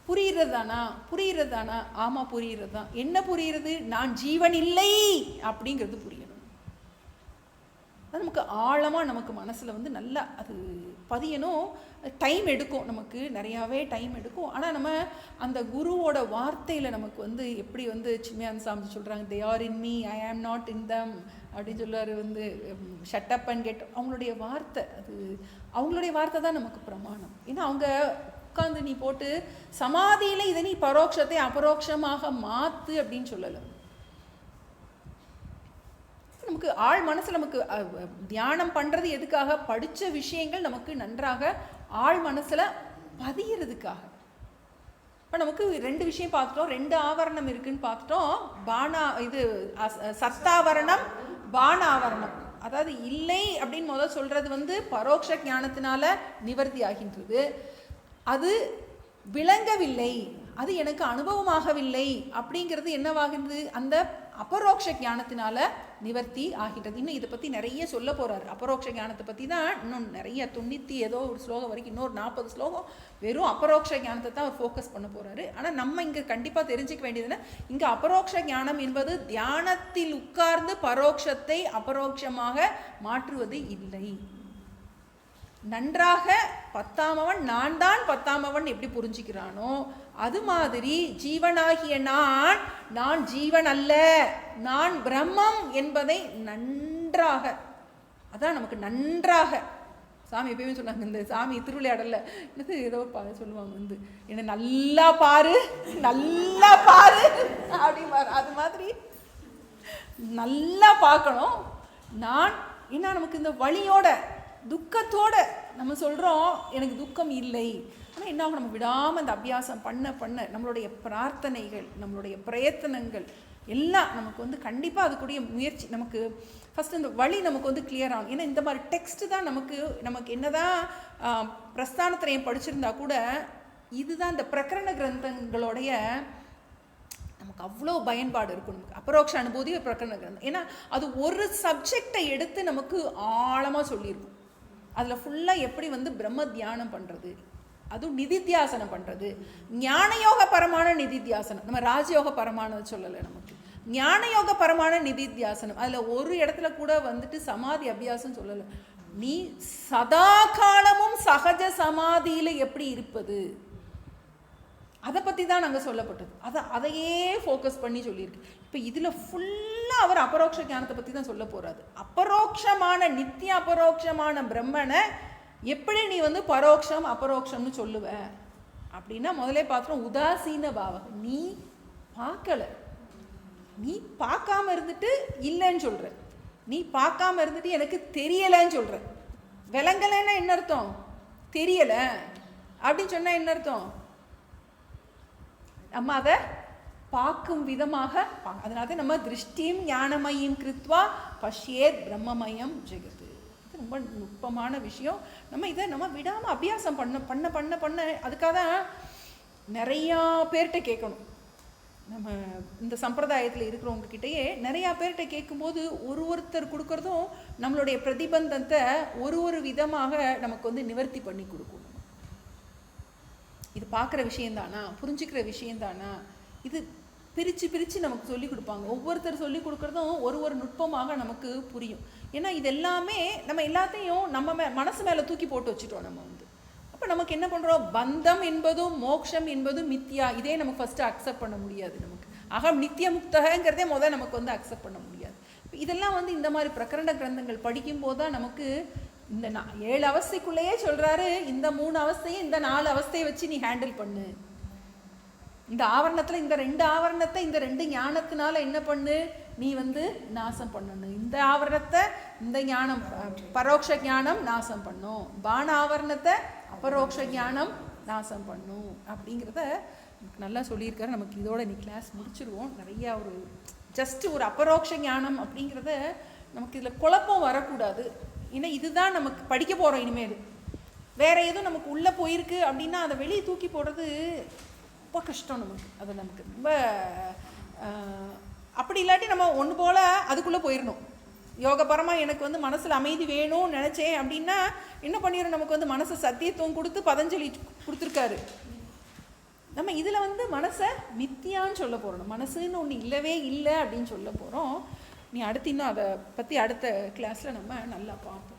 புரியுறது தானா, ஆமாம் புரியுறது தான். என்ன புரியுறது, நான் ஜீவன் இல்லை அப்படிங்கிறது புரியணும். அது நமக்கு ஆழமாக நமக்கு மனசில் வந்து நல்லா அது பதியணும். டைம் எடுக்கும், நமக்கு நிறையாவே டைம் எடுக்கும். ஆனால் நம்ம அந்த குருவோட வார்த்தையில் நமக்கு வந்து எப்படி வந்து சின்மயானந்த சாமி சொல்கிறாங்க, they are in me, I am not in தம் அப்படின்னு சொல்லுவார். வந்து ஷட் அப் அண்ட் கெட், அவங்களுடைய வார்த்தை, அது அவங்களுடைய வார்த்தை தான் நமக்கு பிரமாணம். ஏன்னா அவங்க உட்காந்து நீ போட்டு சமாதியில் இதை நீ பரோட்சத்தை அபரோக்ஷமாக மாற்று அப்படின்னு சொல்லலை. நமக்கு ஆழ் மனசில் நமக்கு தியானம் பண்ணுறது எதுக்காக, படித்த விஷயங்கள் நமக்கு நன்றாக ஆழ் மனசில் பதியறதுக்காக. இப்போ நமக்கு 2 விஷயம் பார்த்துட்டோம், 2 ஆவரணம் இருக்குன்னு பார்த்துட்டோம். இது சத்தாவரணம், பானாவரணம். அதாவது இல்லை அப்படின்னு முதல் சொல்கிறது வந்து பரோட்ச ஞானத்தினால நிவர்த்தி ஆகின்றது. அது விளங்கவில்லை, அது எனக்கு அனுபவமாகவில்லை அப்படிங்கிறது என்னவாகிறது, அந்த அபரோக்ஷ ஞானத்தினால நிவர்த்தி ஆகின்றது. இன்னும் இதை பற்றி நிறைய சொல்ல போகிறார். அபரோக்ஷ ஞானத்தை பற்றி தான் இன்னும் நிறைய 90 ஏதோ ஒரு ஸ்லோகம் வரைக்கும், இன்னொரு 40 ஸ்லோகம் வெறும் அபரோக்ஷ ஞானத்தை தான் அவர் ஃபோக்கஸ் பண்ண போகிறாரு. ஆனால் நம்ம இங்கே கண்டிப்பாக தெரிஞ்சுக்க வேண்டியதுன்னா, இங்கே அபரோக்ஷ ஞானம் என்பது தியானத்தில் உட்கார்ந்து பரோட்சத்தை அபரோக்ஷமாக மாற்றுவது இல்லை. நன்றாக 10ஆமவன் நான் தான் 10ஆமவன் எப்படி புரிஞ்சுக்கிறானோ அது மாதிரி ஜீவனாகிய நான் ஜீவன் அல்ல, நான் பிரம்மம் என்பதை நன்றாக, அதான் நமக்கு நன்றாக. சாமி எப்பயுமே சொன்னாங்க, இந்த சாமி திருவிளையாடல என்னது ஏதோ சொல்லுவாங்க வந்து, என்ன நல்லா பாரு நல்லா பாரு அப்படிம்பாரு. அது மாதிரி நல்லா பார்க்கணும். நான் என்ன நமக்கு இந்த வழியோட துக்கத்தோட நம்ம சொல்கிறோம் எனக்கு துக்கம் இல்லை. ஆனால் என்ன ஆகும், நம்ம விடாமல் இந்த அபியாசம் பண்ண நம்மளுடைய பிரார்த்தனைகள், நம்மளுடைய பிரயத்தனங்கள் எல்லாம் நமக்கு வந்து கண்டிப்பாக அதுக்குரிய முயற்சி, நமக்கு ஃபஸ்ட்டு இந்த வழி நமக்கு வந்து கிளியர் ஆகும். ஏன்னா இந்த மாதிரி டெக்ஸ்ட்டு தான் நமக்கு என்ன தான் பிரஸ்தானத்திரையும் படிச்சிருந்தா கூட இதுதான் இந்த பிரகரண கிரந்தங்களுடைய நமக்கு அவ்வளோ பயன்பாடு இருக்கும். நமக்கு அபரோக்ஷ அனுபூதி பிரகரண கிரந்தம், ஏன்னா அது ஒரு சப்ஜெக்டை எடுத்து நமக்கு ஆழமாக சொல்லியிருக்கும். அதில் ஃபுல்லாக எப்படி வந்து பிரம்ம தியானம் பண்ணுறது, அதுவும் நிதித்தியாசனம் பண்ணுறது, ஞானயோக பரமான நிதித்தியாசனம், நம்ம ராஜயோக பரமான சொல்லலை, நமக்கு ஞானயோக பரமான நிதித்தியாசனம். அதில் ஒரு இடத்துல கூட வந்துட்டு சமாதி அபியாசம் சொல்லலை. நீ சதா காலமும் சகஜ சமாதியில் எப்படி இருப்பது, அதை பற்றி தான் நாங்கள் சொல்லப்பட்டது. அதையே ஃபோக்கஸ் பண்ணி சொல்லியிருக்கு. இப்போ இதில் ஃபுல்லாக அவர் அபரோக்ஷ ஞானத்தை பற்றி தான் சொல்ல போகிறாரு. அபரோக்ஷமான நித்திய அபரோக்ஷமான பிரம்மனை எப்படி நீ வந்து பரோக்ஷம் அபரோக்ஷம்னு சொல்லுவ அப்படின்னா, முதலே பார்த்துட்டோம் உதாசீன பாவம். நீ பார்க்கல, நீ பார்க்காம இருந்துட்டு இல்லைன்னு சொல்கிற, நீ பார்க்காம இருந்துட்டு எனக்கு தெரியலைன்னு சொல்கிற. விளங்கலைன்னா என்ன அர்த்தம், தெரியலை அப்படின்னு சொன்னால் என்ன அர்த்தம், நம்ம அதை பார்க்கும் விதமாக அதனால நம்ம திருஷ்டியும் ஞானமயம் கிருத்வா பஷ்யேத் பிரம்மமயம் ஜெகத். இது ரொம்ப நுட்பமான விஷயம். நம்ம இதை நம்ம விடாமல் அபியாசம் பண்ண பண்ண பண்ண பண்ண அதுக்காக தான் நிறையா பேர்கிட்ட கேட்கணும். நம்ம இந்த சம்பிரதாயத்தில் இருக்கிறவங்க கிட்டேயே நிறையா பேர்கிட்ட கேட்கும்போது ஒருத்தர் கொடுக்குறதும் நம்மளுடைய பிரதிபந்தத்தை ஒரு விதமாக நமக்கு வந்து நிவர்த்தி பண்ணி கொடுக்கணும். இது பார்க்குற விஷயந்தானா, புரிஞ்சுக்கிற விஷயந்தானா, இது பிரித்து நமக்கு சொல்லி கொடுப்பாங்க. ஒவ்வொருத்தர் சொல்லி கொடுக்குறதும் ஒரு நுட்பமாக நமக்கு புரியும். ஏன்னா இது எல்லாமே நம்ம எல்லாத்தையும் நம்ம மனசு மேலே தூக்கி போட்டு வச்சுட்டோம். நம்ம வந்து அப்போ நமக்கு என்ன பண்ணுறோம், பந்தம் என்பதும் மோட்சம் என்பதும் மித்தியா, இதே நமக்கு ஃபஸ்ட்டு அக்செப்ட் பண்ண முடியாது. நமக்கு அகம் நித்திய முக்தகங்கிறதே நமக்கு வந்து அக்செப்ட் பண்ண முடியாது. இதெல்லாம் வந்து இந்த மாதிரி பிரகரண கிரந்தங்கள் படிக்கும்போது தான் நமக்கு இந்த 7 அவஸ்தைக்குள்ளேயே சொல்கிறாரு, இந்த 3 அவஸ்தையை இந்த 4 அவஸ்தையை வச்சு நீ ஹேண்டில் பண்ணு. இந்த ஆவரணத்தில் இந்த 2 ஆவரணத்தை இந்த 2 ஞானத்தினால என்ன பண்ணு, நீ வந்து நாசம் பண்ணணும். இந்த ஆவரணத்தை இந்த ஞானம் பரோட்ச ஞானம் நாசம் பண்ணும், பான ஆவரணத்தை அபரோக்ஷ ஞானம் நாசம் பண்ணும் அப்படிங்கிறத நல்லா சொல்லியிருக்காரு. நமக்கு இதோட நீ கிளாஸ் முடிச்சிருவோம். நிறையா ஜஸ்ட்டு ஒரு அபரோக்ஷ ஞானம் அப்படிங்கிறத நமக்கு இதில் குழப்பம் வரக்கூடாது. ஏன்னா இதுதான் நமக்கு படிக்க போகிறோம். இனிமேல் வேறு எதுவும் நமக்கு உள்ளே போயிருக்கு அப்படின்னா அதை வெளியே தூக்கி போடுறது ரொம்ப கஷ்டம் நமக்கு. அது நமக்கு ரொம்ப அப்படி இல்லாட்டி நம்ம ஒன்று போல் அதுக்குள்ளே போயிடணும். யோகபரமாக எனக்கு வந்து மனசில் அமைதி வேணும்னு நினச்சேன் அப்படின்னா என்ன பண்ணிடும், நமக்கு வந்து மனசை சத்தியத்துவம் கொடுத்து பதஞ்சலி கொடுத்துருக்காரு. நம்ம இதில் வந்து மனசை மித்தியான்னு சொல்ல போகிறோம். மனசுன்னு ஒன்று இல்லவே இல்லை அப்படின்னு சொல்ல போகிறோம். நீ அடுத்து இன்னும் அதை பற்றி அடுத்த கிளாஸில் நம்ம நல்லா பார்ப்போம்.